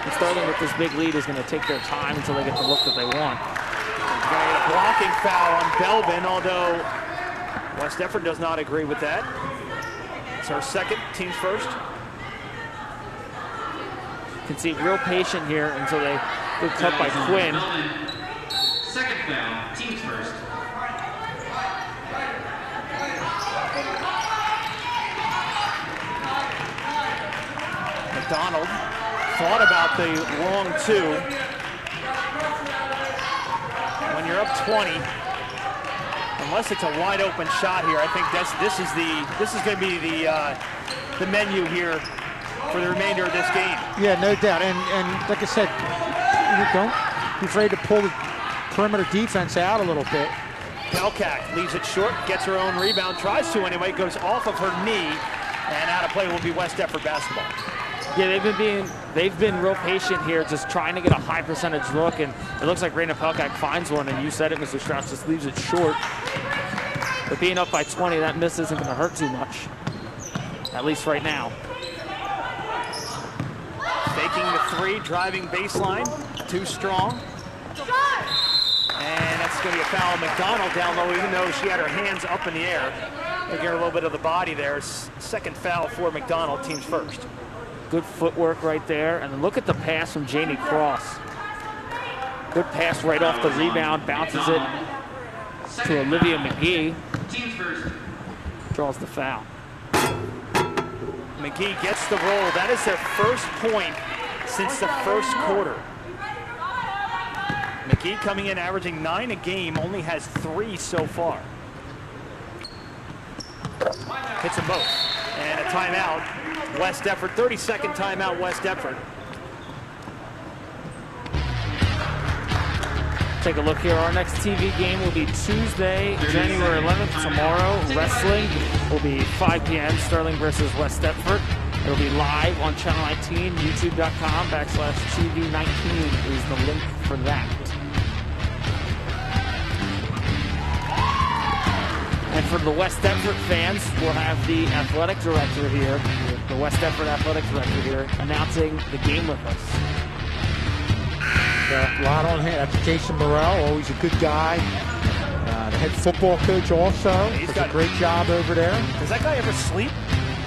And Sterling, with this big lead, is going to take their time until they get the look that they want. They're going to get a blocking foul on Belbin, although West Deptford does not agree with that. It's our second, team's first. You can see real patient here until they get cut by Quinn. Second foul, team's first. McDonald thought about the long 2. When you're up 20, unless it's a wide open shot here, I think this is going to be the menu here for the remainder of this game. Yeah, no doubt. And like I said, don't be afraid to pull the perimeter defense out a little bit. Pelkak leaves it short, gets her own rebound, tries to anyway, goes off of her knee, and out of play will be West Deptford basketball. Yeah, they've been real patient here, just trying to get a high percentage look, and it looks like Raina Pelkak finds one, and you said it, Mr. Strauss, just leaves it short. But being up by 20, that miss isn't going to hurt too much, at least right now. Faking the 3, driving baseline, too strong. And that's going to be a foul on McDonald down low, even though she had her hands up in the air. Taking her a little bit of the body there. Second foul for McDonald, team's first. Good footwork right there. And look at the pass from Jamie Cross. Good pass right off the rebound, bounces it to Olivia McGee. Team's first. Draws the foul. McGee gets the roll. That is their first point since the first quarter. McGee coming in averaging 9 a game, only has 3 so far. Hits them both. And a timeout, West Deptford. 32nd timeout, West Deptford. Take a look here. Our next TV game will be Tuesday, January 11th. Tomorrow, wrestling will be 5 p.m. Sterling versus West Deptford. It'll be live on Channel 19, youtube.com/TV19 is the link for that. And for the West Deptford fans, we'll have the athletic director here, the West Deptford athletic director here, announcing the game with us. A lot on hand. That's Jason Morrell, always a good guy. The head football coach also. He's does a great job over there. Does that guy ever sleep?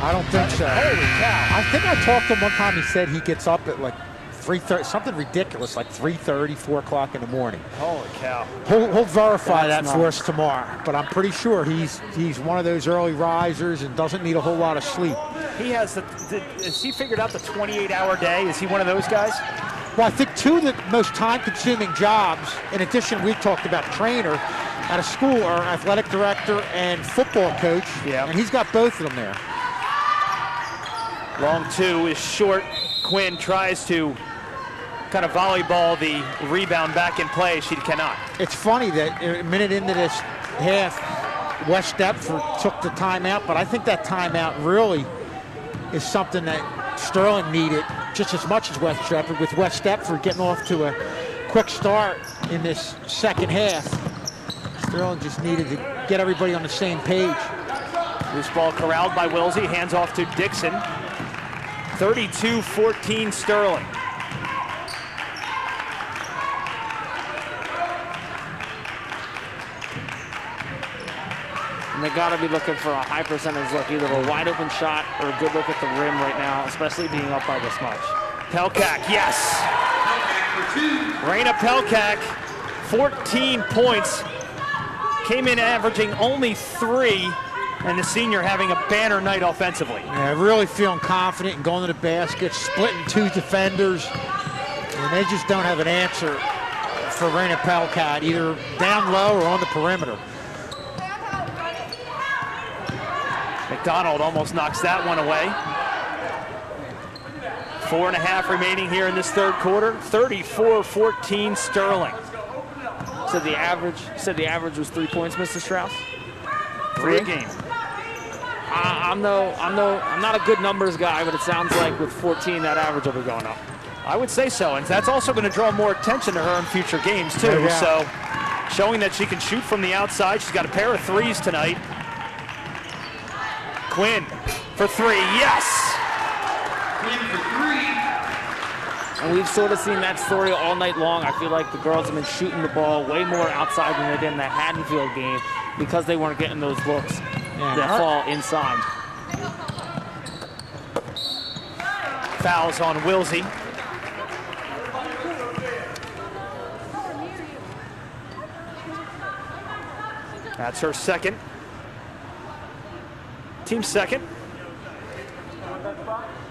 I don't think so. Holy cow. I think I talked to him one time. He said he gets up at like 3:30, something ridiculous, like 3:30, 4 o'clock in the morning. Holy cow. He'll verify That's that for us tomorrow. But I'm pretty sure he's one of those early risers and doesn't need a whole lot of sleep. He has has he figured out the 28-hour day? Is he one of those guys? Well, I think two of the most time-consuming jobs, in addition, we talked about trainer at a school, are athletic director and football coach. Yeah. And he's got both of them there. Long 2 is short. Quinn tries to kind of volleyball the rebound back in play. She cannot. It's funny that a minute into this half, West Deptford took the timeout, but I think that timeout really is something that Sterling needed just as much as West Deptford, with West Deptford getting off to a quick start in this second half. Sterling just needed to get everybody on the same page. Loose ball corralled by Wilsey, hands off to Dixon. 32-14 Sterling. And they got to be looking for a high percentage look, either a wide open shot or a good look at the rim right now, especially being up by this much. Pelkak, yes. Raina Pelkak, 14 points. Came in averaging only 3, and the senior having a banner night offensively. Yeah, really feeling confident and going to the basket, splitting 2 defenders, and they just don't have an answer for Raina Pelkak, either down low or on the perimeter. McDonald almost knocks that one away. 4.5 remaining here in this third quarter. 34-14 Sterling. So the average was 3 points, Mr. Strauss? 3 a game. I'm not a good numbers guy, but it sounds like with 14 that average will be going up. I would say so, and that's also going to draw more attention to her in future games too. Oh, yeah. So showing that she can shoot from the outside. She's got a pair of 3s tonight. Quinn for 3, yes! Quinn for 3. And we've sort of seen that story all night long. I feel like the girls have been shooting the ball way more outside than they did in the Haddonfield game because they weren't getting those looks that fall inside. Fouls on Wilsey. That's her second. Team second.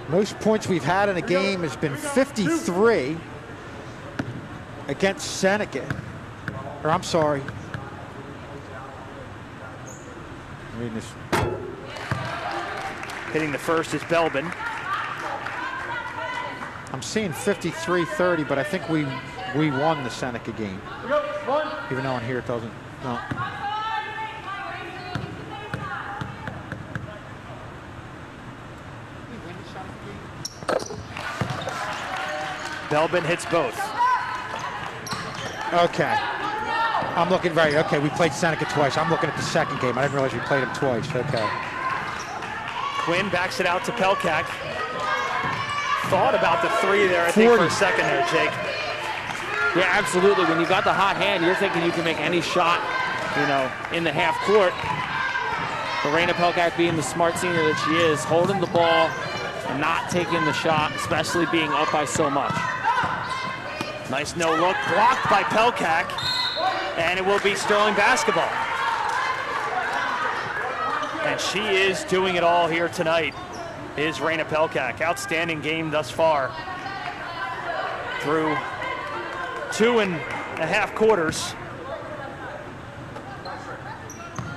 Most points we've had in a game has been 53 against Seneca. Or I'm sorry. Reading this. Hitting the first is Belbin. I'm seeing 53-30, but I think we won the Seneca game. Even though on here it doesn't. No. Belbin hits both. Okay. I'm looking right. Okay, we played Seneca twice. I'm looking at the second game. I didn't realize we played them twice. Okay. Quinn backs it out to Pelkak. Thought about the 3 there, I think, for a second there, Jake. Yeah, absolutely. When you got the hot hand, you're thinking you can make any shot, in the half court. But Raina Pelkak, being the smart senior that she is, holding the ball and not taking the shot, especially being up by so much. Nice no look, blocked by Pelkak, and it will be Sterling basketball. And she is doing it all here tonight. is Raina Pelkak. Outstanding game thus far through 2.5 quarters.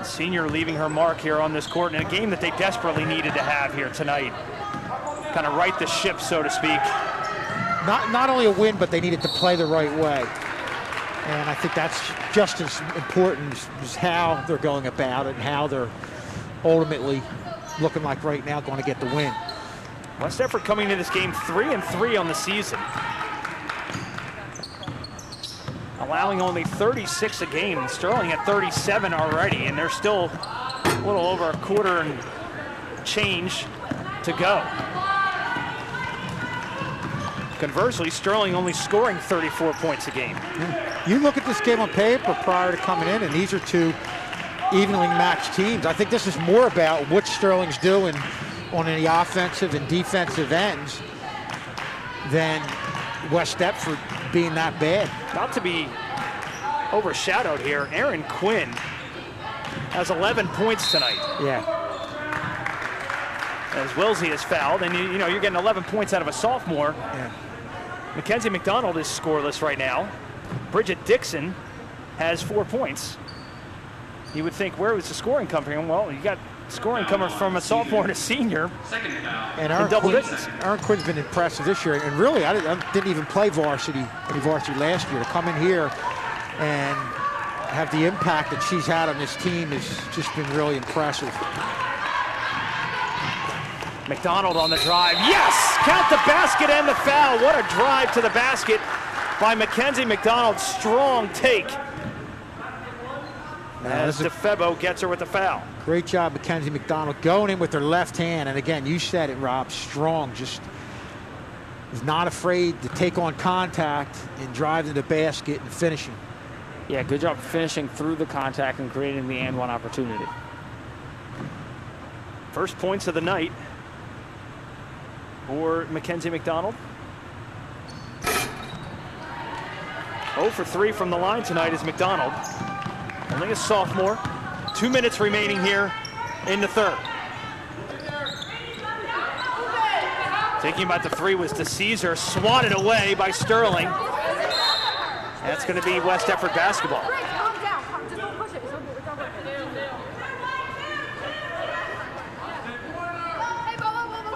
Senior leaving her mark here on this court in a game that they desperately needed to have here tonight. Kind of right the ship, so to speak. Not only a win, but they needed to play the right way. And I think that's just as important as how they're going about it and how they're ultimately looking like right now going to get the win. West Deptford coming into this game 3-3 on the season, allowing only 36 a game. Sterling at 37 already, and they're still a little over a quarter and change to go. Conversely, Sterling only scoring 34 points a game. You look at this game on paper prior to coming in, and these are two evenly matched teams. I think this is more about what Sterling's doing on the offensive and defensive ends than West Deptford being that bad. Not to be overshadowed here, Aaron Quinn has 11 points tonight. Yeah. As Wilsey is fouled, and you know you're getting 11 points out of a sophomore. Yeah. Mackenzie McDonald is scoreless right now. Bridget Dixon has 4 points. You would think, where was the scoring coming from? Well, you got scoring coming from a sophomore and a senior. And Aaron Quinn's been impressive this year. And really, I didn't even play any varsity last year. To come in here and have the impact that she's had on this team has just been really impressive. McDonald on the drive. Yes! Count the basket and the foul. What a drive to the basket by Mackenzie McDonald. Strong take. As DeFebo gets her with the foul. Great job, Mackenzie McDonald, going in with her left hand. And again, you said it, Rob, strong. Just is not afraid to take on contact and drive to the basket and finishing. Yeah, good job finishing through the contact and creating the and one opportunity. First points of the night for Mackenzie McDonald. 0 for 3 from the line tonight is McDonald. Only a sophomore. 2 minutes remaining here in the third. Thinking about the three was DeCesar, swatted away by Sterling. That's going to be West Deptford basketball.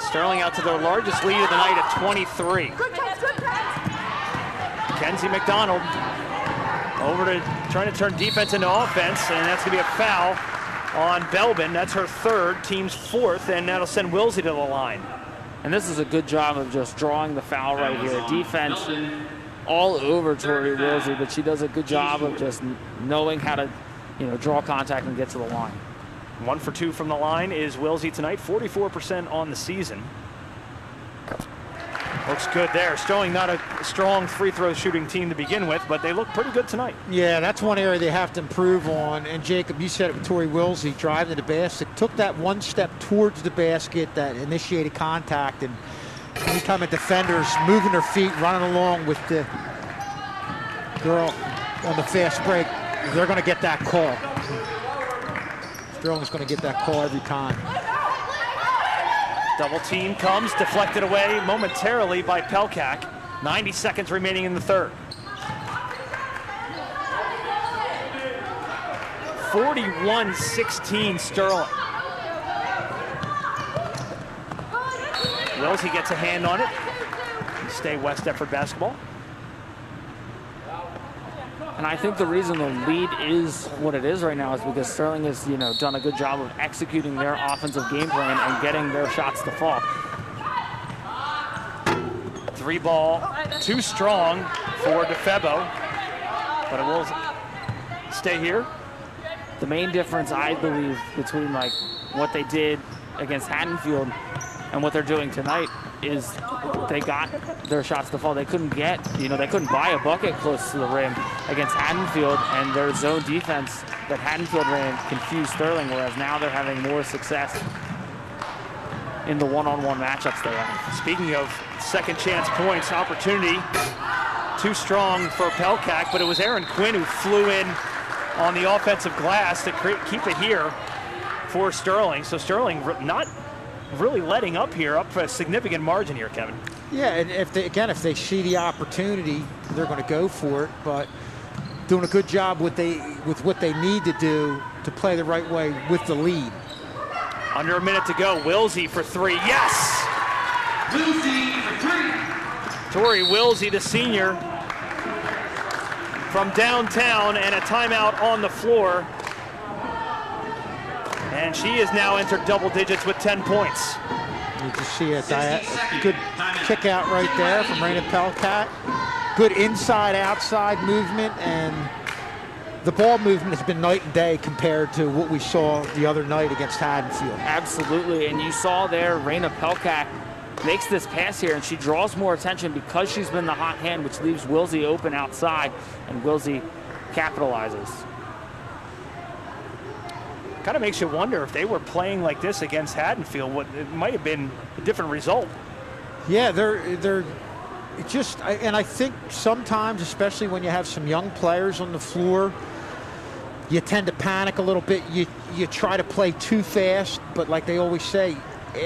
Sterling out to their largest lead of the night at 23. Mackenzie McDonald over to trying to turn defense into offense, and that's going to be a foul on Belbin. That's her third, team's fourth, and that'll send Wilsey to the line. And this is a good job of just drawing the foul right here. Defense all over Tori Wilsey, but she does a good job of just knowing how to, draw contact and get to the line. 1 for 2 from the line is Wilsey tonight, 44% on the season. Looks good there. Sterling not a strong free throw shooting team to begin with, but they look pretty good tonight. Yeah, that's one area they have to improve on. And Jacob, you said it with Tori Wilsey, driving to the basket, took that one step towards the basket that initiated contact, and anytime a defender's moving their feet, running along with the girl on the fast break, they're going to get that call. Sterling's going to get that call every time. Double team comes, deflected away momentarily by Pelkak. 90 seconds remaining in the third. 41-16 Sterling. Wilsey gets a hand on it. Stay West Deptford basketball. And I think the reason the lead is what it is right now is because Sterling has, done a good job of executing their offensive game plan and getting their shots to fall. 3 ball, too strong for DeFebo, but it will stay here. The main difference, I believe, between what they did against Haddonfield and what they're doing tonight is they got their shots to fall. They couldn't get, they couldn't buy a bucket close to the rim against Haddonfield, and their zone defense that Haddonfield ran confused Sterling, whereas now they're having more success in the one-on-one matchups they have. Speaking of second chance points, opportunity too strong for Pelkak, but it was Aaron Quinn who flew in on the offensive glass to keep it here for Sterling. So Sterling not really letting up here, up for a significant margin here, Kevin. Yeah, and if they see the opportunity, they're going to go for it. But doing a good job with what they need to do to play the right way with the lead. Under a minute to go. Wilsey for three. Yes! Wilsey for three. Tori Wilsey, the senior, from downtown, and a timeout on the floor. And she has now entered double digits with 10 points. You just see a good kick out right there from Raina Pelkat. Good inside-outside movement, and the ball movement has been night and day compared to what we saw the other night against Haddonfield. Absolutely, and you saw there Raina Pelkat makes this pass here, and she draws more attention because she's been the hot hand, which leaves Wilsey open outside, and Wilsey capitalizes. Kind of makes you wonder if they were playing like this against Haddonfield, it might have been a different result. Yeah, they're just, and I think sometimes, especially when you have some young players on the floor, you tend to panic a little bit. You try to play too fast, but like they always say,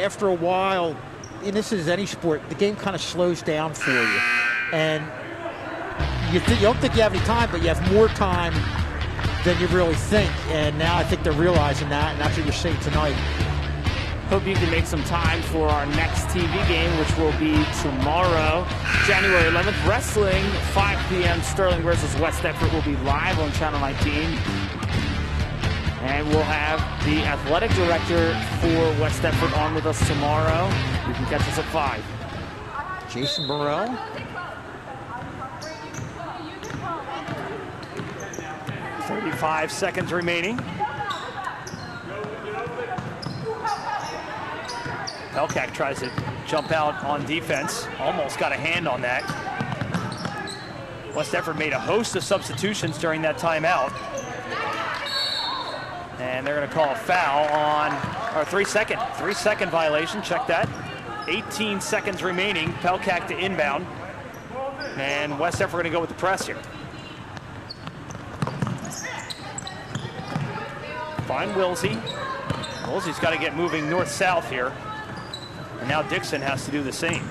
after a while, and this is any sport, the game kind of slows down for you. And you don't think you have any time, but you have more time than you really think. And now I think they're realizing that, and that's what you're seeing tonight. Hope you can make some time for our next TV game, which will be tomorrow, January 11th. Wrestling, 5 p.m. Sterling versus West Deptford will be live on Channel 19. And we'll have the athletic director for West Deptford on with us tomorrow. You can catch us at 5. Jason Burrell. .35 seconds remaining. Pelkat tries to jump out on defense. Almost got a hand on that. West Deptford made a host of substitutions during that timeout. And they're going to call a foul on, or 3 second violation. Check that. 18 seconds remaining. Pelkat to inbound. And West Deptford going to go with the press here. Find Wilsey. Wilsey's got to get moving north-south here. And now Dixon has to do the same.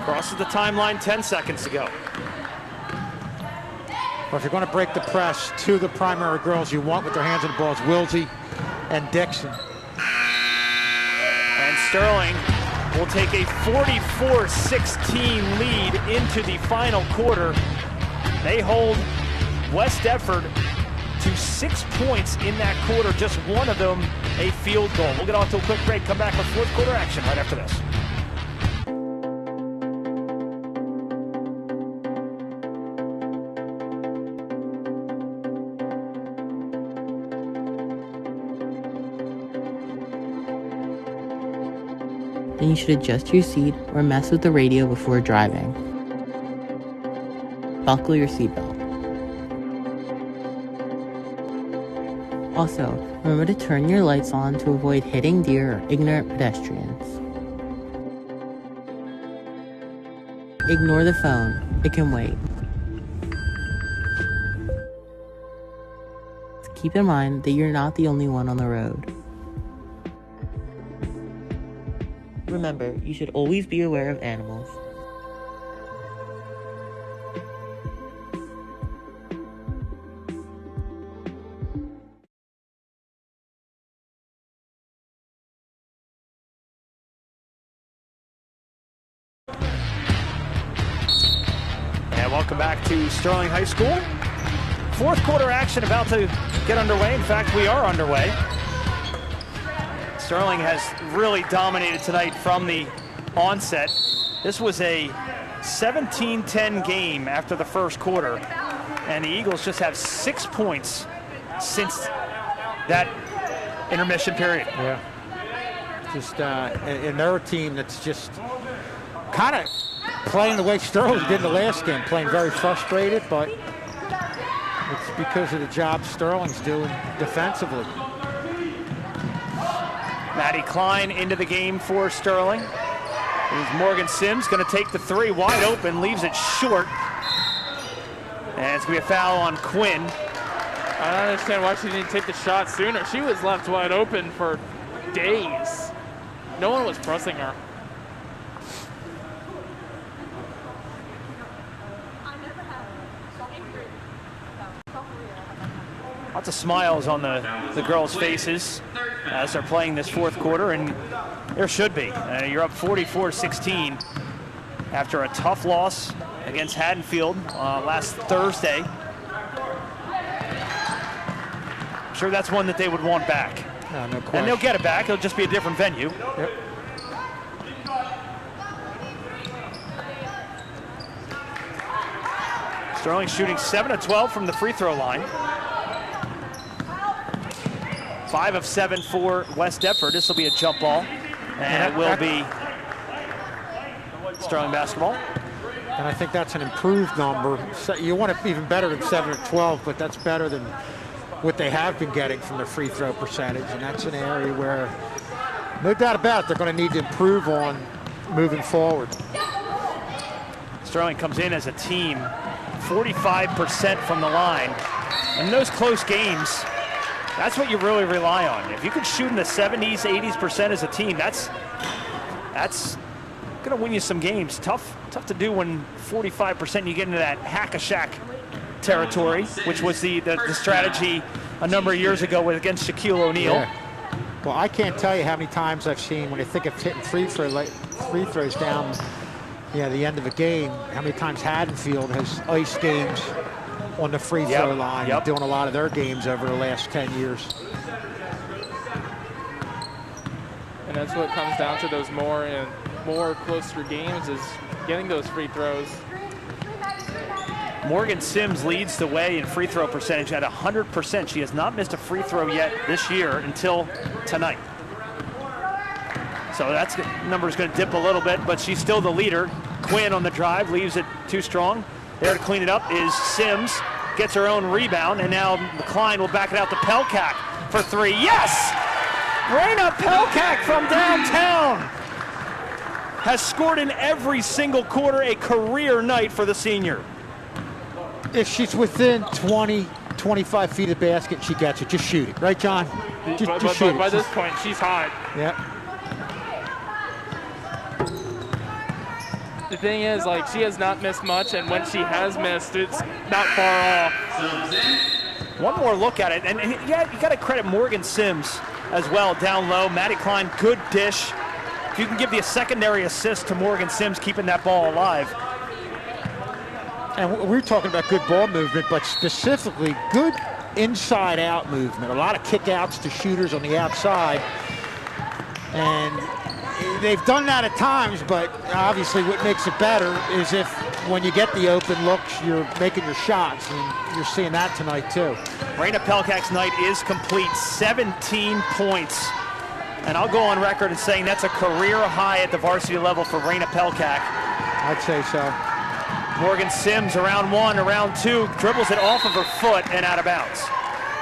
Crosses the timeline, 10 seconds to go. Well, if you're going to break the press, two of the primary girls you want with their hands on the ball is Wilsey and Dixon. And Sterling will take a 44-16 lead into the final quarter. They hold West Deptford to 6 points in that quarter, just one of them a field goal. We'll get off to a quick break, come back with fourth quarter action right after this. Then you should adjust your seat or mess with the radio before driving. Buckle your seatbelt. Also, remember to turn your lights on to avoid hitting deer or ignorant pedestrians. Ignore the phone. It can wait. Keep in mind that you're not the only one on the road. Remember, you should always be aware of animals. And welcome back to Sterling High School. Fourth quarter action about to get underway. In fact, we are underway. Sterling has really dominated tonight from the onset. This was a 17-10 game after the first quarter, and the Eagles just have 6 points since that intermission period. Yeah. Just, and they're a team that's just kind of playing the way Sterling did in the last game, playing very frustrated, but it's because of the job Sterling's doing defensively. Maddie Klein into the game for Sterling. Here's Morgan Sims going to take the three wide open, leaves it short. And it's going to be a foul on Quinn. I don't understand why she didn't take the shot sooner. She was left wide open for days. No one was pressing her. Lots of smiles on the girls' faces as they're playing this fourth quarter, and there should be. You're up 44-16 after a tough loss against Haddonfield last Thursday. I'm sure that's one that they would want back. No question. And they'll get it back. It'll just be a different venue. Yep. Sterling shooting 7 of 12 from the free throw line. 5 of 7 for West Deptford. This will be a jump ball, and it will be Sterling basketball. And I think that's an improved number. So you want it even better than 7 of 12, but that's better than what they have been getting from their free throw percentage. And that's an area where, no doubt about it, they're going to need to improve on moving forward. Sterling comes in as a team 45% from the line. In those close games, that's what you really rely on. If you can shoot in the 70s, 80% as a team, that's going to win you some games. Tough to do when 45% you get into that hack-a-shack territory, which was the strategy a number of years ago against Shaquille O'Neal. Yeah. Well, I can't tell you how many times I've seen, when they think of hitting free throws down the end of a game, how many times Haddonfield has iced games on the free throw line, doing a lot of their games over the last 10 years. And that's what comes down to those more and more closer games, is getting those free throws. Morgan Sims leads the way in free throw percentage at 100%. She has not missed a free throw yet this year until tonight. So that number is going to dip a little bit, but she's still the leader. Quinn on the drive leaves it too strong. There to clean it up is Sims, gets her own rebound, and now McCline will back it out to Pelkak for three. Yes! Raina Pelkak from downtown has scored in every single quarter, a career night for the senior. If she's within 20, 25 feet of the basket, she gets it. Just shoot it. Right, John? Just shoot it. By this point, she's hot. Yeah. The thing is, like, she has not missed much, and when she has missed, it's not far off. One more look at it, and yeah, you got to credit Morgan Sims as well down low. Maddie Klein, good dish. If you can give the secondary assist to Morgan Sims, keeping that ball alive. And we're talking about good ball movement, but specifically good inside-out movement. A lot of kick-outs to shooters on the outside. And they've done that at times, but obviously what makes it better is if when you get the open looks, you're making your shots, and you're seeing that tonight too. Raina Pelkak's night is complete, 17 points. And I'll go on record as saying that's a career high at the varsity level for Raina Pelkak. I'd say so. Morgan Sims, around one, around two, dribbles it off of her foot and out of bounds.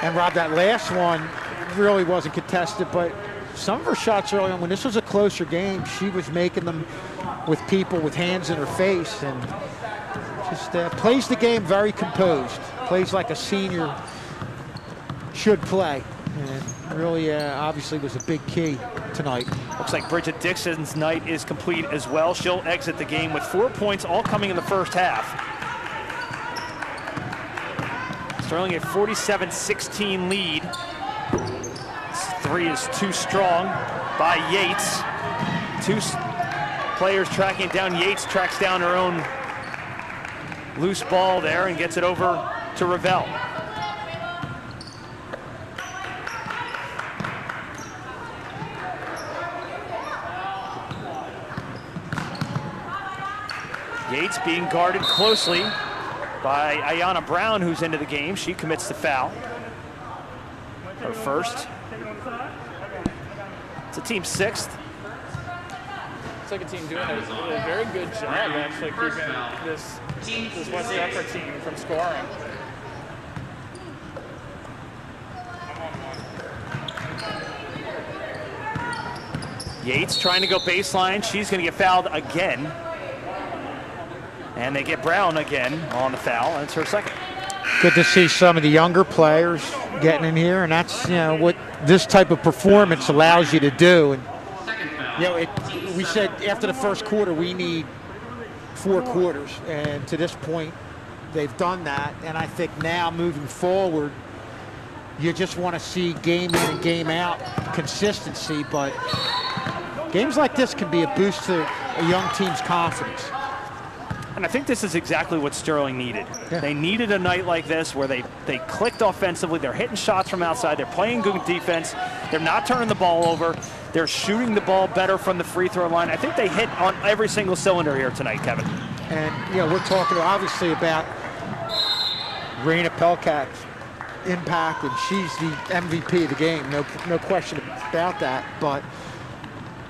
And Rob, that last one really wasn't contested, but some of her shots early on, when this was a closer game, she was making them with people with hands in her face, and just plays the game very composed. Plays like a senior should play, and really obviously was a big key tonight. Looks like Bridget Dixon's night is complete as well. She'll exit the game with 4 points, all coming in the first half. Sterling a 47-16 lead. Three is too strong by Yates. Two players tracking it down. Yates tracks down her own loose ball there and gets it over to Ravel. Yates being guarded closely by Ayanna Brown, who's into the game. She commits the foul. Her first. It's a team sixth. Second team doing a very good job actually keeping this West Deptford team from scoring. Yates trying to go baseline. She's going to get fouled again. And they get Brown again on the foul, and it's her second. Good to see some of the younger players getting in here, and that's what this type of performance allows you to do. And we said after the first quarter we need 4 quarters, and to this point they've done that. And I think now moving forward, you just want to see game in and game out consistency. But games like this can be a boost to a young team's confidence. And I think this is exactly what Sterling needed. Yeah. They needed a night like this where they clicked offensively. They're hitting shots from outside. They're playing good defense. They're not turning the ball over. They're shooting the ball better from the free throw line. I think they hit on every single cylinder here tonight, Kevin. And we're talking obviously about Raina Pelkak's impact, and she's the MVP of the game. No question about that. But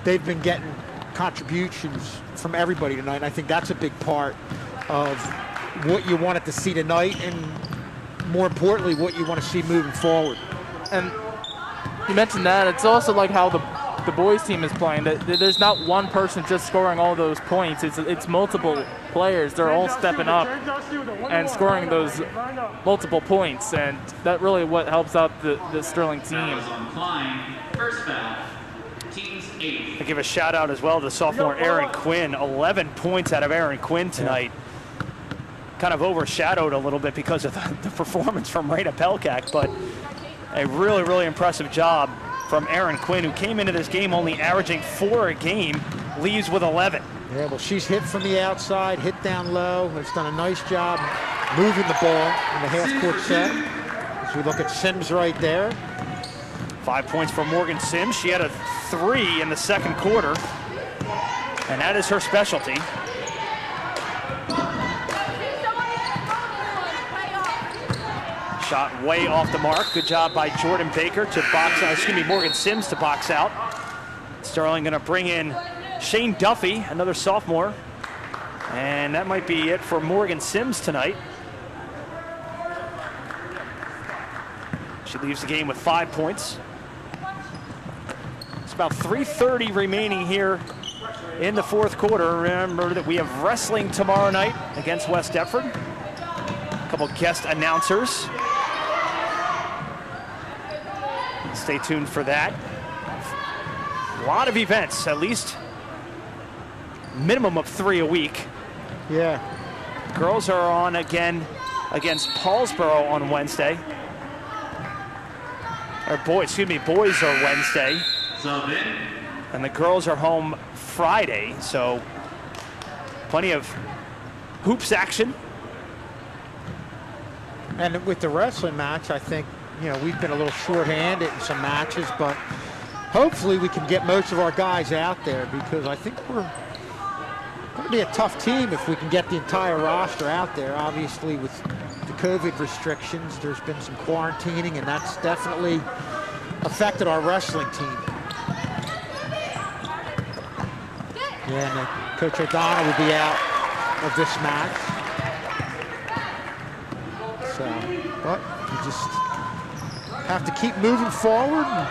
they've been getting contributions from everybody tonight, and I think that's a big part of what you wanted to see tonight, and more importantly, what you want to see moving forward. And you mentioned that it's also like how the boys team is playing. There's not one person just scoring all those points. It's multiple players. They're all stepping up and scoring those multiple points, and that really what helps out the Sterling team. First foul. I give a shout out as well to sophomore Aaron Quinn. 11 points out of Aaron Quinn tonight. Kind of overshadowed a little bit because of the performance from Raina Pelkak, but a really, really impressive job from Aaron Quinn, who came into this game only averaging 4 a game, leaves with 11. Yeah, well, she's hit from the outside, hit down low, has done a nice job moving the ball in the half-court set. As we look at Sims right there. 5 points for Morgan Sims. She had a 3 in the second quarter, and that is her specialty. Shot way off the mark. Good job by Jordan Baker to box out, Morgan Sims to box out. Sterling gonna bring in Shane Duffy, another sophomore, and that might be it for Morgan Sims tonight. She leaves the game with 5 points. It's about 3:30 remaining here in the fourth quarter. Remember that we have wrestling tomorrow night against West Deptford. A couple guest announcers. Stay tuned for that. A lot of events, at least minimum of 3 a week. Yeah. Girls are on again against Paulsboro on Wednesday. Or boys are Wednesday. And the girls are home Friday, so plenty of hoops action. And with the wrestling match, I think, we've been a little short-handed in some matches, but hopefully we can get most of our guys out there, because I think we're going to be a tough team if we can get the entire roster out there. Obviously, with the COVID restrictions, there's been some quarantining, and that's definitely affected our wrestling team. Yeah, and Coach O'Donnell will be out of this match. So, but you just have to keep moving forward and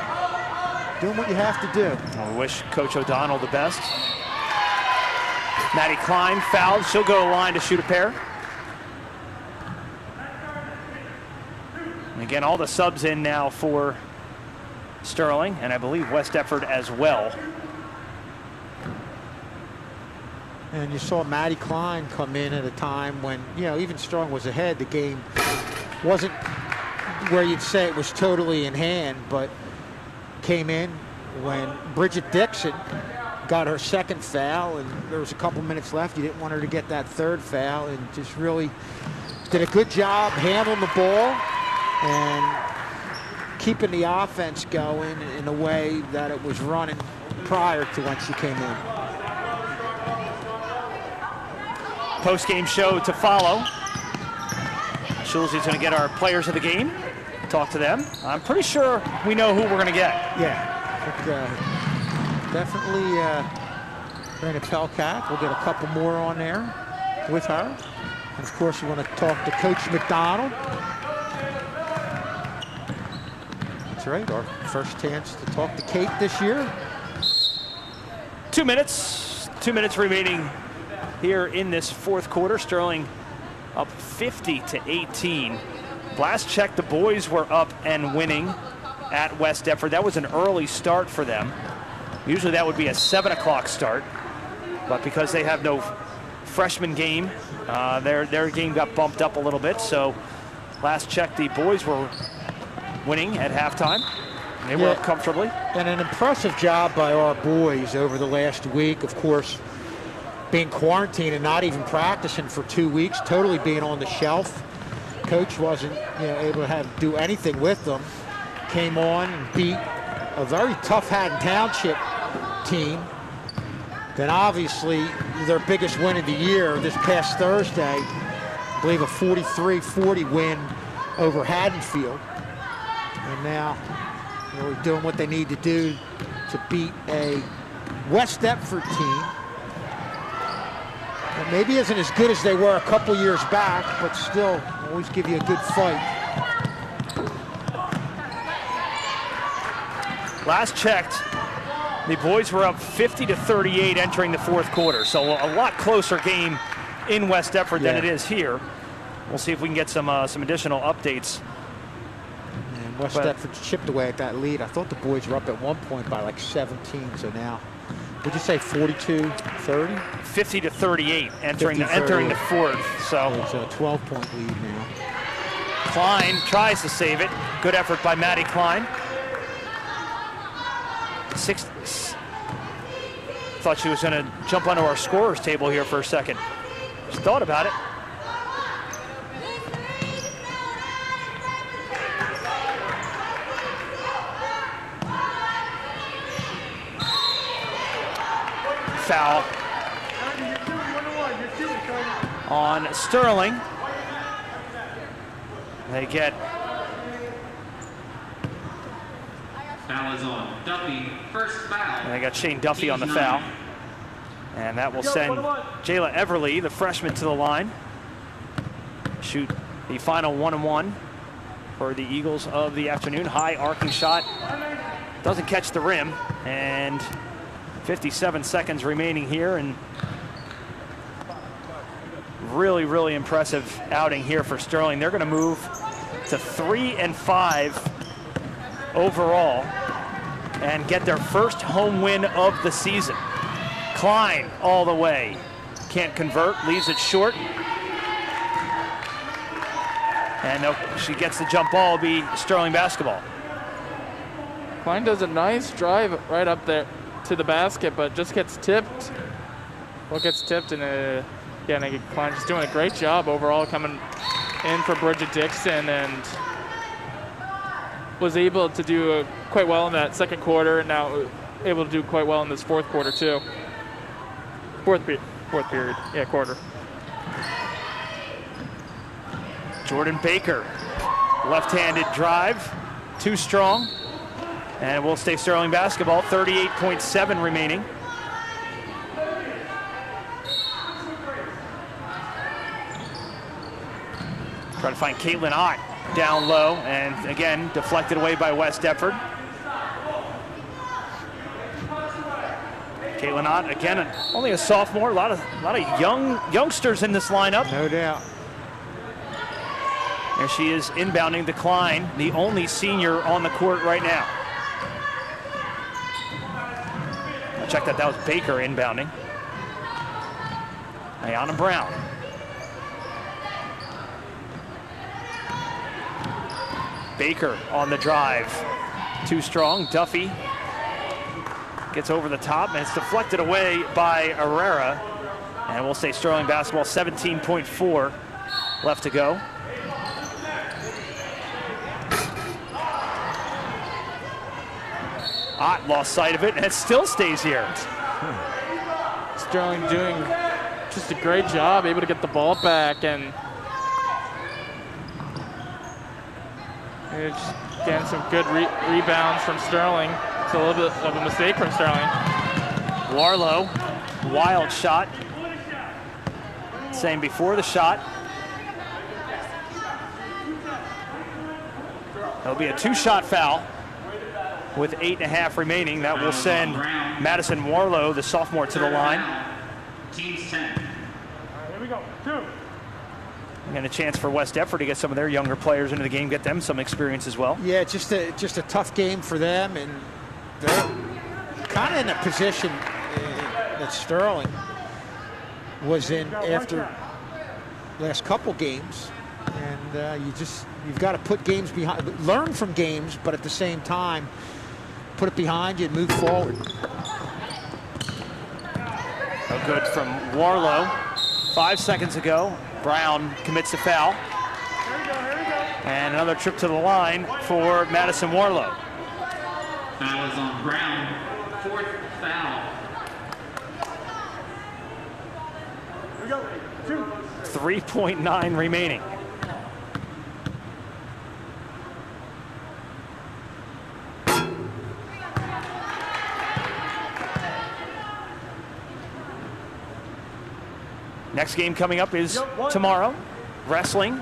doing what you have to do. Well, we wish Coach O'Donnell the best. Maddie Klein fouled. She'll go to the line to shoot a pair. And again, all the subs in now for Sterling, and I believe West Deptford as well. And you saw Maddie Klein come in at a time when, even Strong was ahead. The game wasn't where you'd say it was totally in hand, but came in when Bridget Dixon got her second foul, and there was a couple minutes left. You didn't want her to get that third foul, and just really did a good job handling the ball and keeping the offense going in a way that it was running prior to when she came in. Post-game show to follow. Schulze's going to get our players of the game, talk to them. I'm pretty sure we know who we're going to get. Yeah, but, definitely Raina Pelkak. We'll get a couple more on there with her. And of course, we want to talk to Coach McDonald. That's right, our first chance to talk to Kate this year. 2 minutes. 2 minutes remaining here in this fourth quarter. Sterling up 50-18. Last check, the boys were up and winning at West Deptford. That was an early start for them. Usually that would be a 7 o'clock start, but because they have no freshman game, their game got bumped up a little bit. So last check, the boys were winning at halftime. They were up comfortably. And an impressive job by our boys over the last week. Of course, being quarantined and not even practicing for 2 weeks, totally being on the shelf. Coach wasn't able to do anything with them. Came on and beat a very tough Haddon Township team. Then obviously their biggest win of the year this past Thursday, I believe a 43-40 win over Haddonfield. And now they're doing what they need to do to beat a West Deptford team that maybe isn't as good as they were a couple years back, but still always give you a good fight. Last checked, the boys were up 50-38 entering the fourth quarter. So a lot closer game in West Deptford than it is here. We'll see if we can get some additional updates. And West Deptford chipped away at that lead. I thought the boys were up at one point by like 17, so now, would you say 42-30? 50-38 entering the fourth. So it's a 12-point lead now. Klein tries to save it. Good effort by Maddie Klein. Thought she was going to jump onto our scorers table here for a second. Just thought about it. Foul on Sterling. They get Foul is on Duffy, first foul. and they got Shane Duffy on the foul. And that will send Jayla Everly, the freshman, to the line. Shoot the final 1-and-1 for the Eagles of the afternoon. High arcing shot. Doesn't catch the rim. And 57 seconds remaining here. And really, really impressive outing here for Sterling. They're going to move to 3-5 overall and get their first home win of the season. Klein all the way. Can't convert, leaves it short. And she gets the jump ball, be Sterling basketball. Klein does a nice drive right up there to the basket, but just gets tipped. Well, gets tipped, and again, Klein just doing a great job overall coming in for Bridget Dixon, and was able to do quite well in that second quarter, and now able to do quite well in this fourth quarter too. Fourth period, quarter. Jordan Baker, left-handed drive, too strong, and we'll stay Sterling basketball. 38.7 remaining. Try to find Caitlin Ott down low, and again deflected away by West Deptford. Caitlin Ott, again, only a sophomore. A lot of youngsters in this lineup. No doubt. There she is inbounding the Klein, the only senior on the court right now. I'll check that was Baker inbounding. Ayana Brown. Baker on the drive. Too strong. Duffy gets over the top, and it's deflected away by Herrera. And we'll say Sterling basketball, 17.4 left to go. Ott lost sight of it, and it still stays here. Sterling doing just a great job, able to get the ball back, and just getting some good rebounds from Sterling. It's a little bit of a mistake from Sterling. Warlow, wild shot. Same before the shot. There'll be a two-shot foul with 8.5 remaining. That will send Madison Warlow, the sophomore, to the line. Team's 10. Here we go. 2. And a chance for West Deptford to get some of their younger players into the game, get them some experience as well. Yeah, just a tough game for them, and they're kind of in a position that Sterling was in after last couple games, and you've got to put games behind, learn from games, but at the same time, put it behind you and move forward. No good from Warlow. 5 seconds ago, Brown commits a foul. And another trip to the line for Madison Warlow. Foul is on Brown. 4th foul. 3.9 remaining. Next game coming up is tomorrow. Wrestling.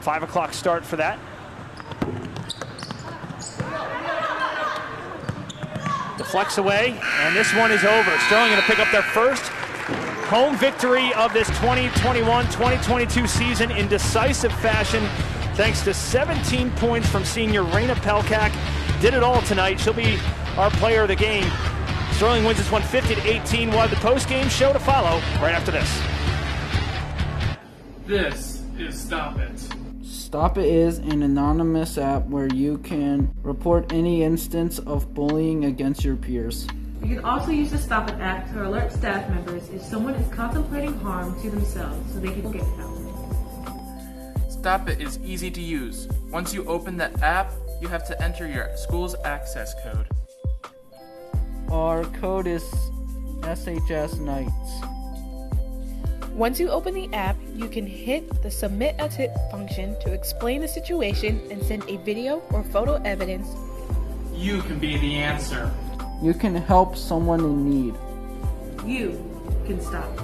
5 o'clock start for that. Deflects away, and this one is over. Sterling going to pick up their first home victory of this 2021-2022 season in decisive fashion, thanks to 17 points from senior Raina Pelkak. Did it all tonight. She'll be our player of the game. Sterling wins this one 50-18. We'll have the post-game show to follow right after this. This is Stop It. Stop It is an anonymous app where you can report any instance of bullying against your peers. You can also use the Stop It app to alert staff members if someone is contemplating harm to themselves so they can get help. Stop It is easy to use. Once you open the app, you have to enter your school's access code. Our code is SHS Nights. Once you open the app, you can hit the Submit a Tip function to explain the situation and send a video or photo evidence. You can be the answer. You can help someone in need. You can stop it.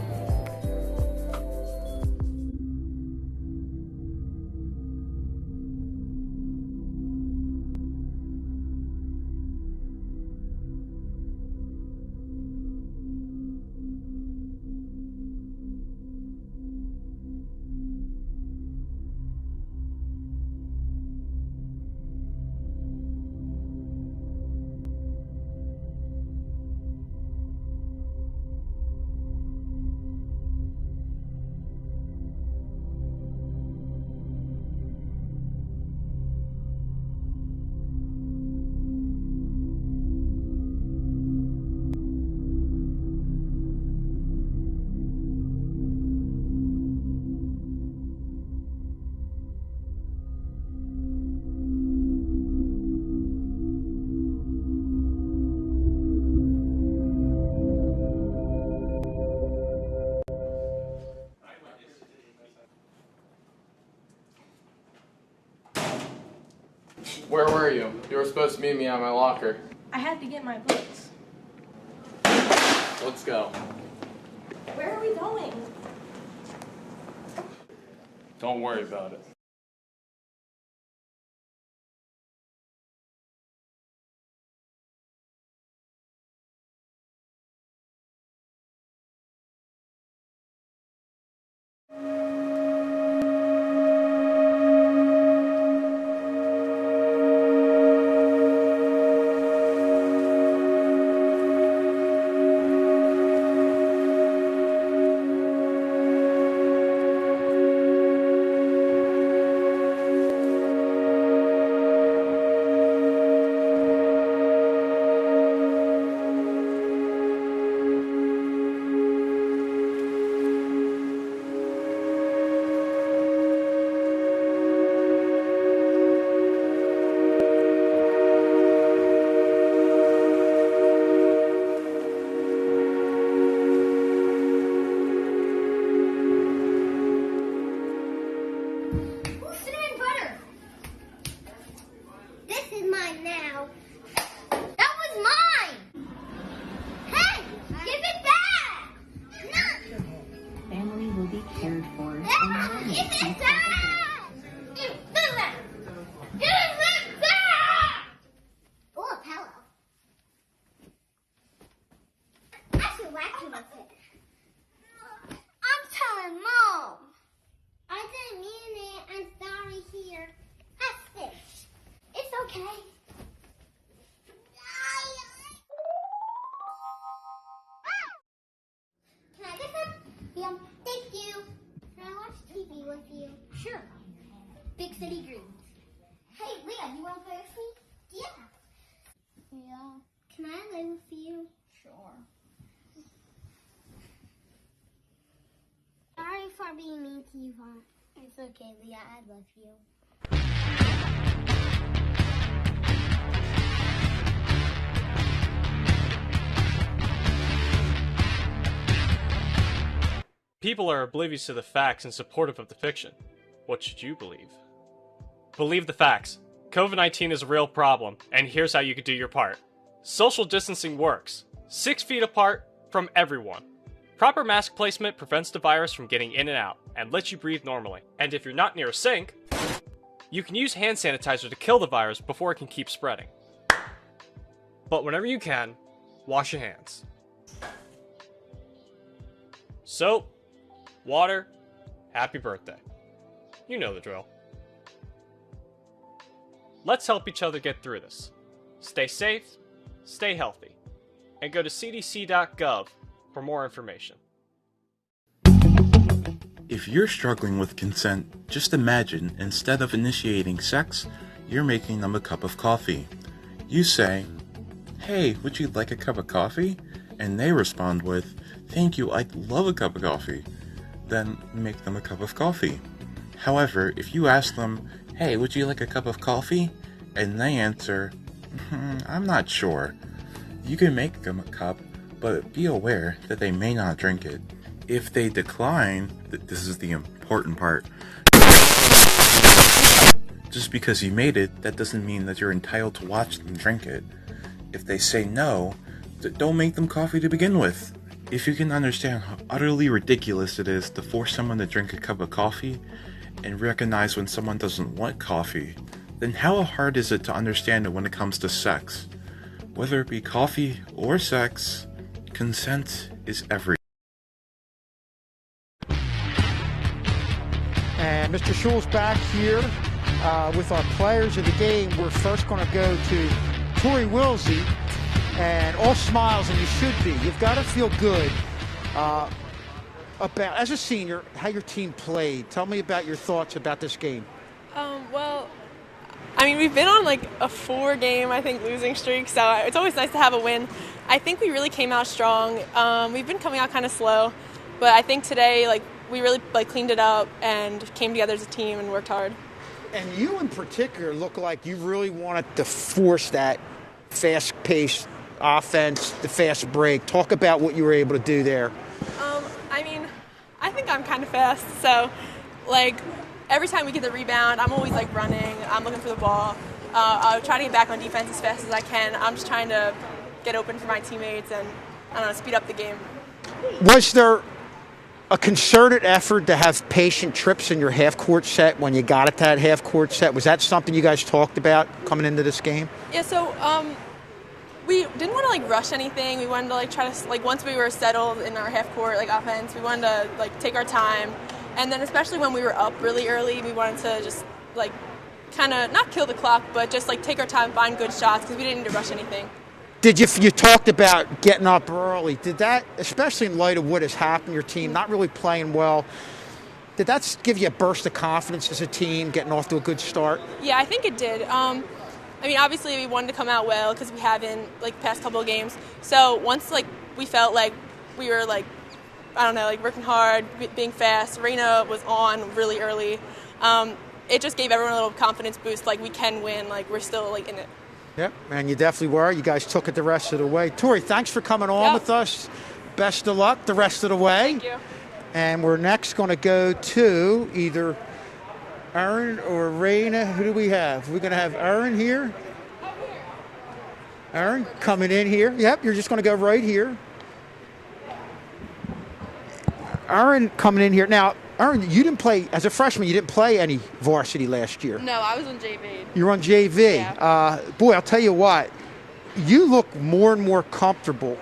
Where were you? You were supposed to meet me at my locker. I had to get my books. Let's go. Where are we going? Don't worry about it. I'm telling Mom. Okay. Can I get some? Yeah, thank you. Can I watch TV with you? Sure. Big City Greens. Hey, Leah, you want to play with me? Yeah. Yeah. Can I play with you? Sure. Sorry for being mean to you, Vaughn. It's okay, Leah. I love you. People are oblivious to the facts and supportive of the fiction. What should you believe? Believe the facts. COVID-19 is a real problem, and here's how you can do your part. Social distancing works. 6 feet apart from everyone. Proper mask placement prevents the virus from getting in and out, and lets you breathe normally. And if you're not near a sink, you can use hand sanitizer to kill the virus before it can keep spreading. But whenever you can, wash your hands. Soap, water, happy birthday. You know the drill. Let's help each other get through this. Stay safe, stay healthy, and go to cdc.gov for more information. If you're struggling with consent, just imagine instead of initiating sex, you're making them a cup of coffee. You say, "Hey, would you like a cup of coffee?" And they respond with, "Thank you, I'd love a cup of coffee." Then make them a cup of coffee. However, if you ask them, "Hey, would you like a cup of coffee?" and they answer, "I'm not sure," you can make them a cup, but be aware that they may not drink it. If they decline, this is the important part, just because you made it, that doesn't mean that you're entitled to watch them drink it. If they say no, don't make them coffee to begin with. If you can understand how utterly ridiculous it is to force someone to drink a cup of coffee, and recognize when someone doesn't want coffee, then how hard is it to understand it when it comes to sex? Whether it be coffee or sex, consent is everything. And Mr. Schul's back here with our players of the game. We're first going to go to Tori Wilsey, and all smiles, and you should be. You've got to feel good about, as a senior, how your team played. Tell me about your thoughts about this game. Well, I mean, we've been on like a 4-game, I think, losing streak, so it's always nice to have a win. I think we really came out strong. We've been coming out kind of slow, but I think today, like, we really cleaned it up and came together as a team and worked hard. And you in particular look like you really wanted to force that fast-paced offense, the fast break. Talk about what you were able to do there. I mean, I think I'm kind of fast, so like every time we get the rebound, I'm always like running. I'm looking for the ball. I'll try to get back on defense as fast as I can. I'm just trying to get open for my teammates and, I don't know, speed up the game. Was there a concerted effort to have patient trips in your half-court set when you got at that half-court set? Was that something you guys talked about coming into this game? Yeah, so we didn't want to like rush anything. We wanted to like try to like once we were settled in our half-court like offense, we wanted to like take our time. And then especially when we were up really early, we wanted to just like kind of not kill the clock, but just like take our time, find good shots because we didn't need to rush anything. Did you talked about getting up early. Did that, especially in light of what has happened, your team not really playing well, did that give you a burst of confidence as a team, getting off to a good start? Yeah, I think it did. I mean, obviously we wanted to come out well because we haven't like the past couple of games. So once like we felt like we were like, I don't know, like working hard, being fast. Reina was on really early. It just gave everyone a little confidence boost. Like we can win. Like we're still like in it. Yep, and you definitely were. You guys took it the rest of the way. Tori, thanks for coming on with us. Best of luck the rest of the way. Thank you. And we're next going to go to either Aaron or Reina. Who do we have? We're going to have Aaron here. Aaron coming in here. Yep, you're just going to go right here. Aaron coming in here. Now, Aaron, you didn't play, as a freshman, you didn't play any varsity last year. No, I was on JV. You were on JV. Yeah. Boy, I'll tell you what, you look more and more comfortable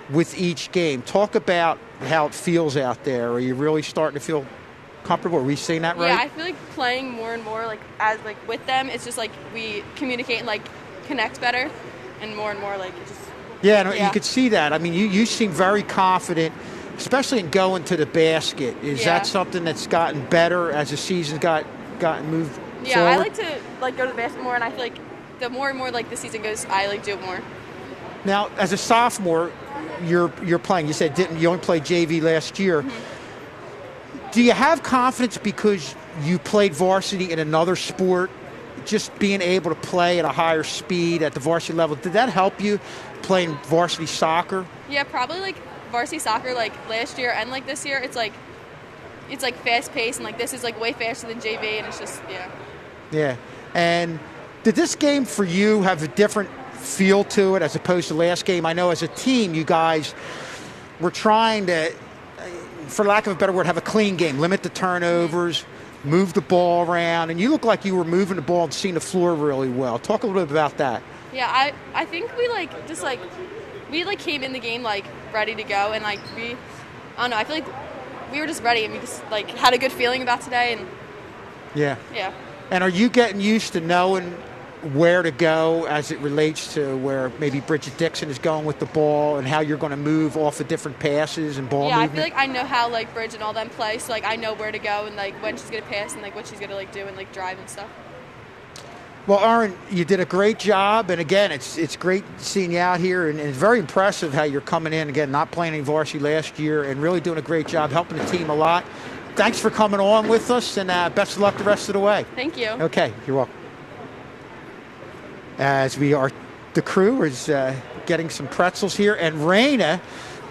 with each game. Talk about how it feels out there. Are you really starting to feel comfortable? Are we saying that right? Yeah, I feel like playing more and more like as like with them, it's just like we communicate and like connect better, and more like it just. Yeah, no, you could see that. I mean, you seem very confident, especially in going to the basket. Is that something that's gotten better as the season's gotten moved Yeah, forward? I like to like go to the basket more, and I feel like the more and more like the season goes, I like do it more. Now, as a sophomore, you're playing. You said you only played JV last year. Mm-hmm. Do you have confidence because you played varsity in another sport? Just being able to play at a higher speed at the varsity level, did that help you playing varsity soccer? Yeah, probably like varsity soccer like last year and like this year, it's like fast paced, and like this is like way faster than JV, and it's just Yeah. And did this game for you have a different feel to it as opposed to last game? I know as a team you guys were trying to, for lack of a better word, have a clean game, limit the turnovers, move the ball around, and you look like you were moving the ball and seeing the floor really well. Talk a little bit about that. Yeah, I think we like just like we like came in the game like ready to go, and like I don't know, I feel like we were just ready, and we just like had a good feeling about today, and yeah. And are you getting used to knowing where to go as it relates to where maybe Bridget Dixon is going with the ball and how you're going to move off of different passes and ball movement? I feel like I know how like Bridge and all them play, so like I know where to go and like when she's gonna pass and like what she's gonna like do and like drive and stuff. Well, Aaron, you did a great job, and again, it's great seeing you out here, and it's very impressive how you're coming in, again, not playing any varsity last year, and really doing a great job, helping the team a lot. Thanks for coming on with us, and best of luck the rest of the way. Thank you. Okay, you're welcome. As the crew is getting some pretzels here, and Raina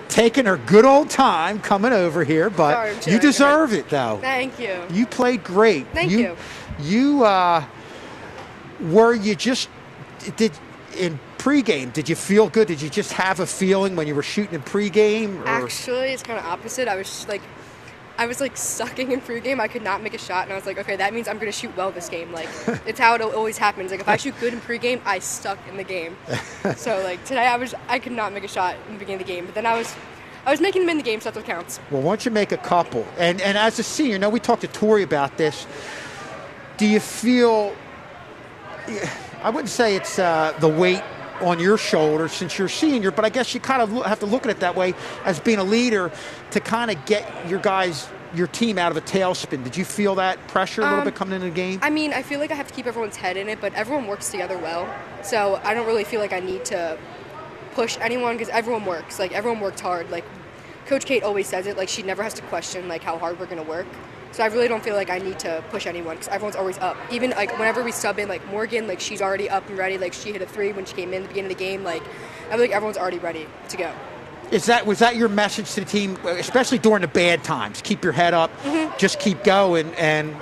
taking her good old time coming over here, but you deserve it, though. Thank you. You played great. Thank you. Were you just in pregame? Did you feel good? Did you just have a feeling when you were shooting in pregame? Or? Actually, it's kind of opposite. I was sucking in pregame. I could not make a shot, and I was like, okay, that means I'm going to shoot well this game. Like, it's how it always happens. Like, if I shoot good in pregame, I suck in the game. So, like, today I could not make a shot in the beginning of the game, but then I was making them in the game, so that's what counts. Well, once you make a couple, and as a senior, we talked to Tori about this. Do you feel? I wouldn't say it's the weight on your shoulders since you're a senior, but I guess you kind of have to look at it that way as being a leader to kind of get your team out of a tailspin. Did you feel that pressure a little bit coming into the game? I mean, I feel like I have to keep everyone's head in it, but everyone works together well. So I don't really feel like I need to push anyone because everyone works. Like, everyone worked hard. Like, Coach Kate always says it. Like, she never has to question, like, how hard we're going to work. So I really don't feel like I need to push anyone because everyone's always up. Even, like, whenever we sub in, like, Morgan, like, she's already up and ready. Like, she hit a 3 when she came in at the beginning of the game. Like, I feel like everyone's already ready to go. Was that your message to the team, especially during the bad times? Keep your head up, just keep going, and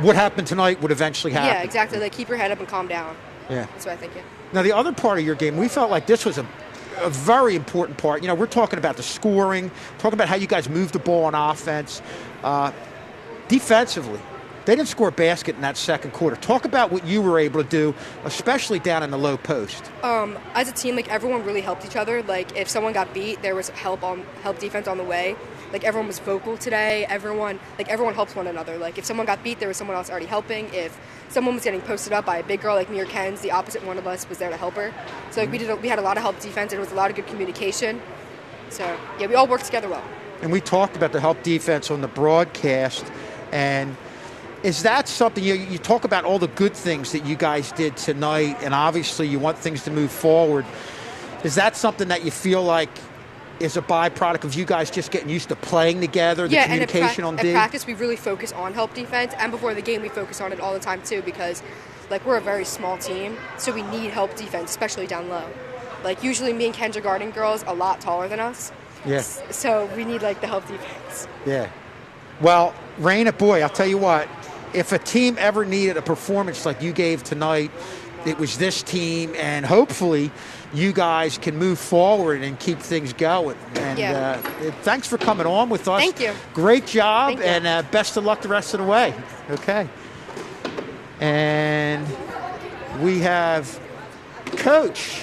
what happened tonight would eventually happen. Yeah, exactly. Like, keep your head up and calm down. Yeah. That's what I think, yeah. Now, the other part of your game, we felt like this was a very important part. You know, we're talking about the scoring, talking about how you guys move the ball on offense. Defensively, they didn't score a basket in that second quarter. Talk about what you were able to do, especially down in the low post. As a team, like, everyone really helped each other. Like, if someone got beat, there was help defense on the way. Like, everyone was vocal today. Everyone helps one another. Like, if someone got beat, there was someone else already helping. If someone was getting posted up by a big girl like me or Ken's, the opposite one of us was there to help her. So, like, we had a lot of help defense, and it was a lot of good communication. So, yeah, we all worked together well. And we talked about the help defense on the broadcast. And is that something, you talk about all the good things that you guys did tonight, and obviously you want things to move forward. Is that something that you feel like is a byproduct of you guys just getting used to playing together, the communication on D? At practice, we really focus on help defense, and before the game, we focus on it all the time, too, because, like, we're a very small team, so we need help defense, especially down low. Like, usually me and Ken's are guarding girls a lot taller than us. Yeah. So we need, like, the help defense. Yeah. Well, Raina, boy, I'll tell you what, if a team ever needed a performance like you gave tonight, it was this team, and hopefully you guys can move forward and keep things going. And thanks for coming on with us. Thank you. Great job, and best of luck the rest of the way. Okay. And we have Coach.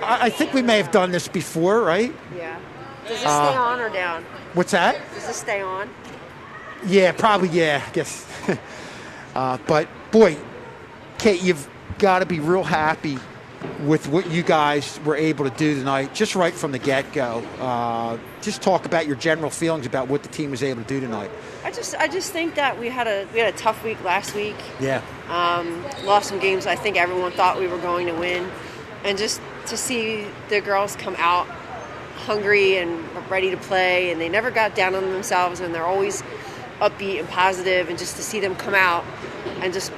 I think we may have done this before, right? Yeah. Does this stay on or down? What's that? Does this stay on? Yeah, probably, yeah, I guess. But, boy, Kate, you've got to be real happy with what you guys were able to do tonight, just right from the get-go. Just talk about your general feelings about what the team was able to do tonight. I just think that we had a tough week last week. Yeah. Lost some games I think everyone thought we were going to win. And just to see the girls come out hungry and ready to play, and they never got down on themselves, and they're always upbeat and positive, and just to see them come out and just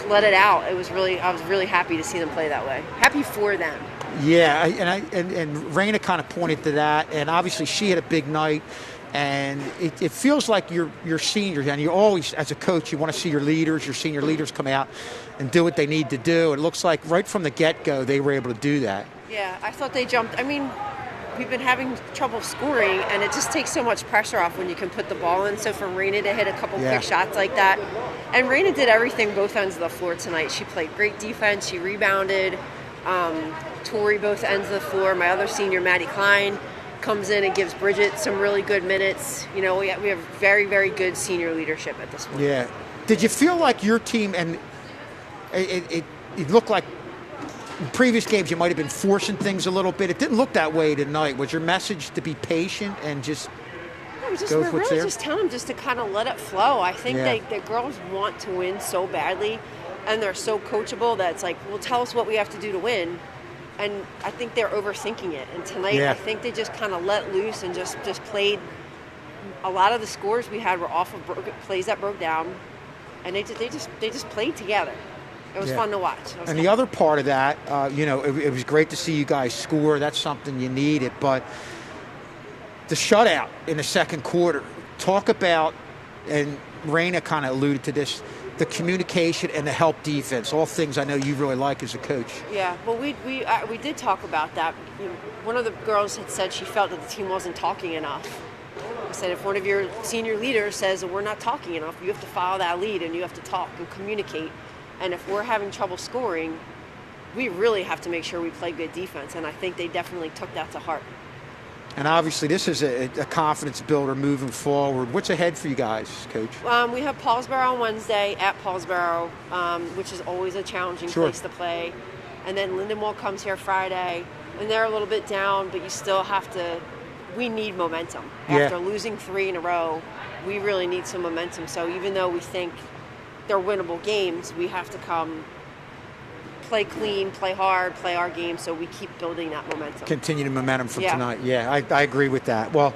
let it out. I was really happy to see them play that way. Happy for them. Yeah, and Raina kind of pointed to that, and obviously she had a big night, and it feels like your seniors, and you always, as a coach, you want to see your senior leaders come out and do what they need to do. It looks like right from the get-go they were able to do that. Yeah, I thought they jumped. I mean, we've been having trouble scoring, and it just takes so much pressure off when you can put the ball in. So for Raina to hit a couple quick shots like that, and Raina did everything both ends of the floor tonight. She played great defense. She rebounded. Tori both ends of the floor. My other senior, Maddie Klein, comes in and gives Bridget some really good minutes. You know, we have very, very good senior leadership at this point. Yeah. Did you feel like your team, and it looked like in previous games you might have been forcing things a little bit. It didn't look that way tonight. Was your message to be patient and just go with what's there? Just telling them just to kind of let it flow. I think the girls want to win so badly, and they're so coachable that it's like, well, tell us what we have to do to win. And I think they're overthinking it. And tonight, I think they just kind of let loose and just played. A lot of the scores we had were off of plays that broke down, and they just played together. It was fun to watch. And the other part of that, it was great to see you guys score. That's something you needed. But the shutout in the second quarter, talk about, and Raina kind of alluded to this, the communication and the help defense, all things I know you really like as a coach. Yeah, well, we did talk about that. You know, one of the girls had said she felt that the team wasn't talking enough. I said, if one of your senior leaders says we're not talking enough, you have to follow that lead and you have to talk and communicate. And if we're having trouble scoring, we really have to make sure we play good defense. And I think they definitely took that to heart. And obviously this is a confidence builder moving forward. What's ahead for you guys, Coach? We have Paulsboro on Wednesday at Paulsboro, which is always a challenging place to play. And then Lindenwold comes here Friday, and they're a little bit down, but you still have to – we need momentum. After losing 3 in a row, we really need some momentum. So even though we think they're winnable games, we have to come – play clean, play hard, play our game, so we keep building that momentum. Continue the momentum from tonight. Yeah, I agree with that. Well,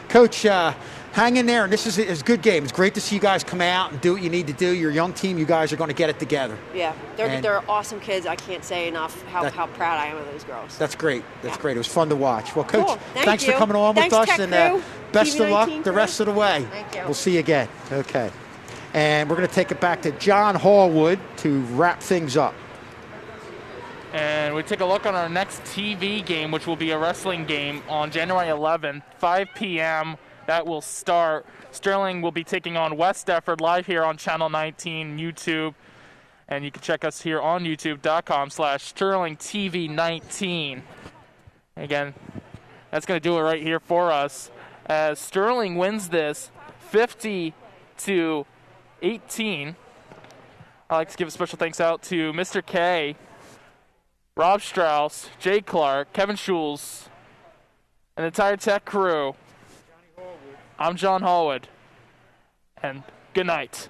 Coach, hang in there. And this is a good game. It's great to see you guys come out and do what you need to do. You're a young team. You guys are going to get it together. Yeah, they're awesome kids. I can't say enough how proud I am of those girls. That's great. That's great. It was fun to watch. Well, Coach, cool. thanks for coming on with us. Tech and crew. best TV of luck 19 the rest of the way. Thank you. We'll see you again. Okay. And we're going to take it back to John Hallwood to wrap things up. And we take a look on our next TV game, which will be a wrestling game on January 11th, 5 p.m. That will start. Sterling will be taking on West Deptford live here on Channel 19 YouTube. And you can check us here on youtube.com/SterlingTV19. Again, that's going to do it right here for us. As Sterling wins this 50-18. I'd like to give a special thanks out to Mr. K, Rob Strauss, Jay Clark, Kevin Schulz, and the entire tech crew. I'm John Hallwood, and good night.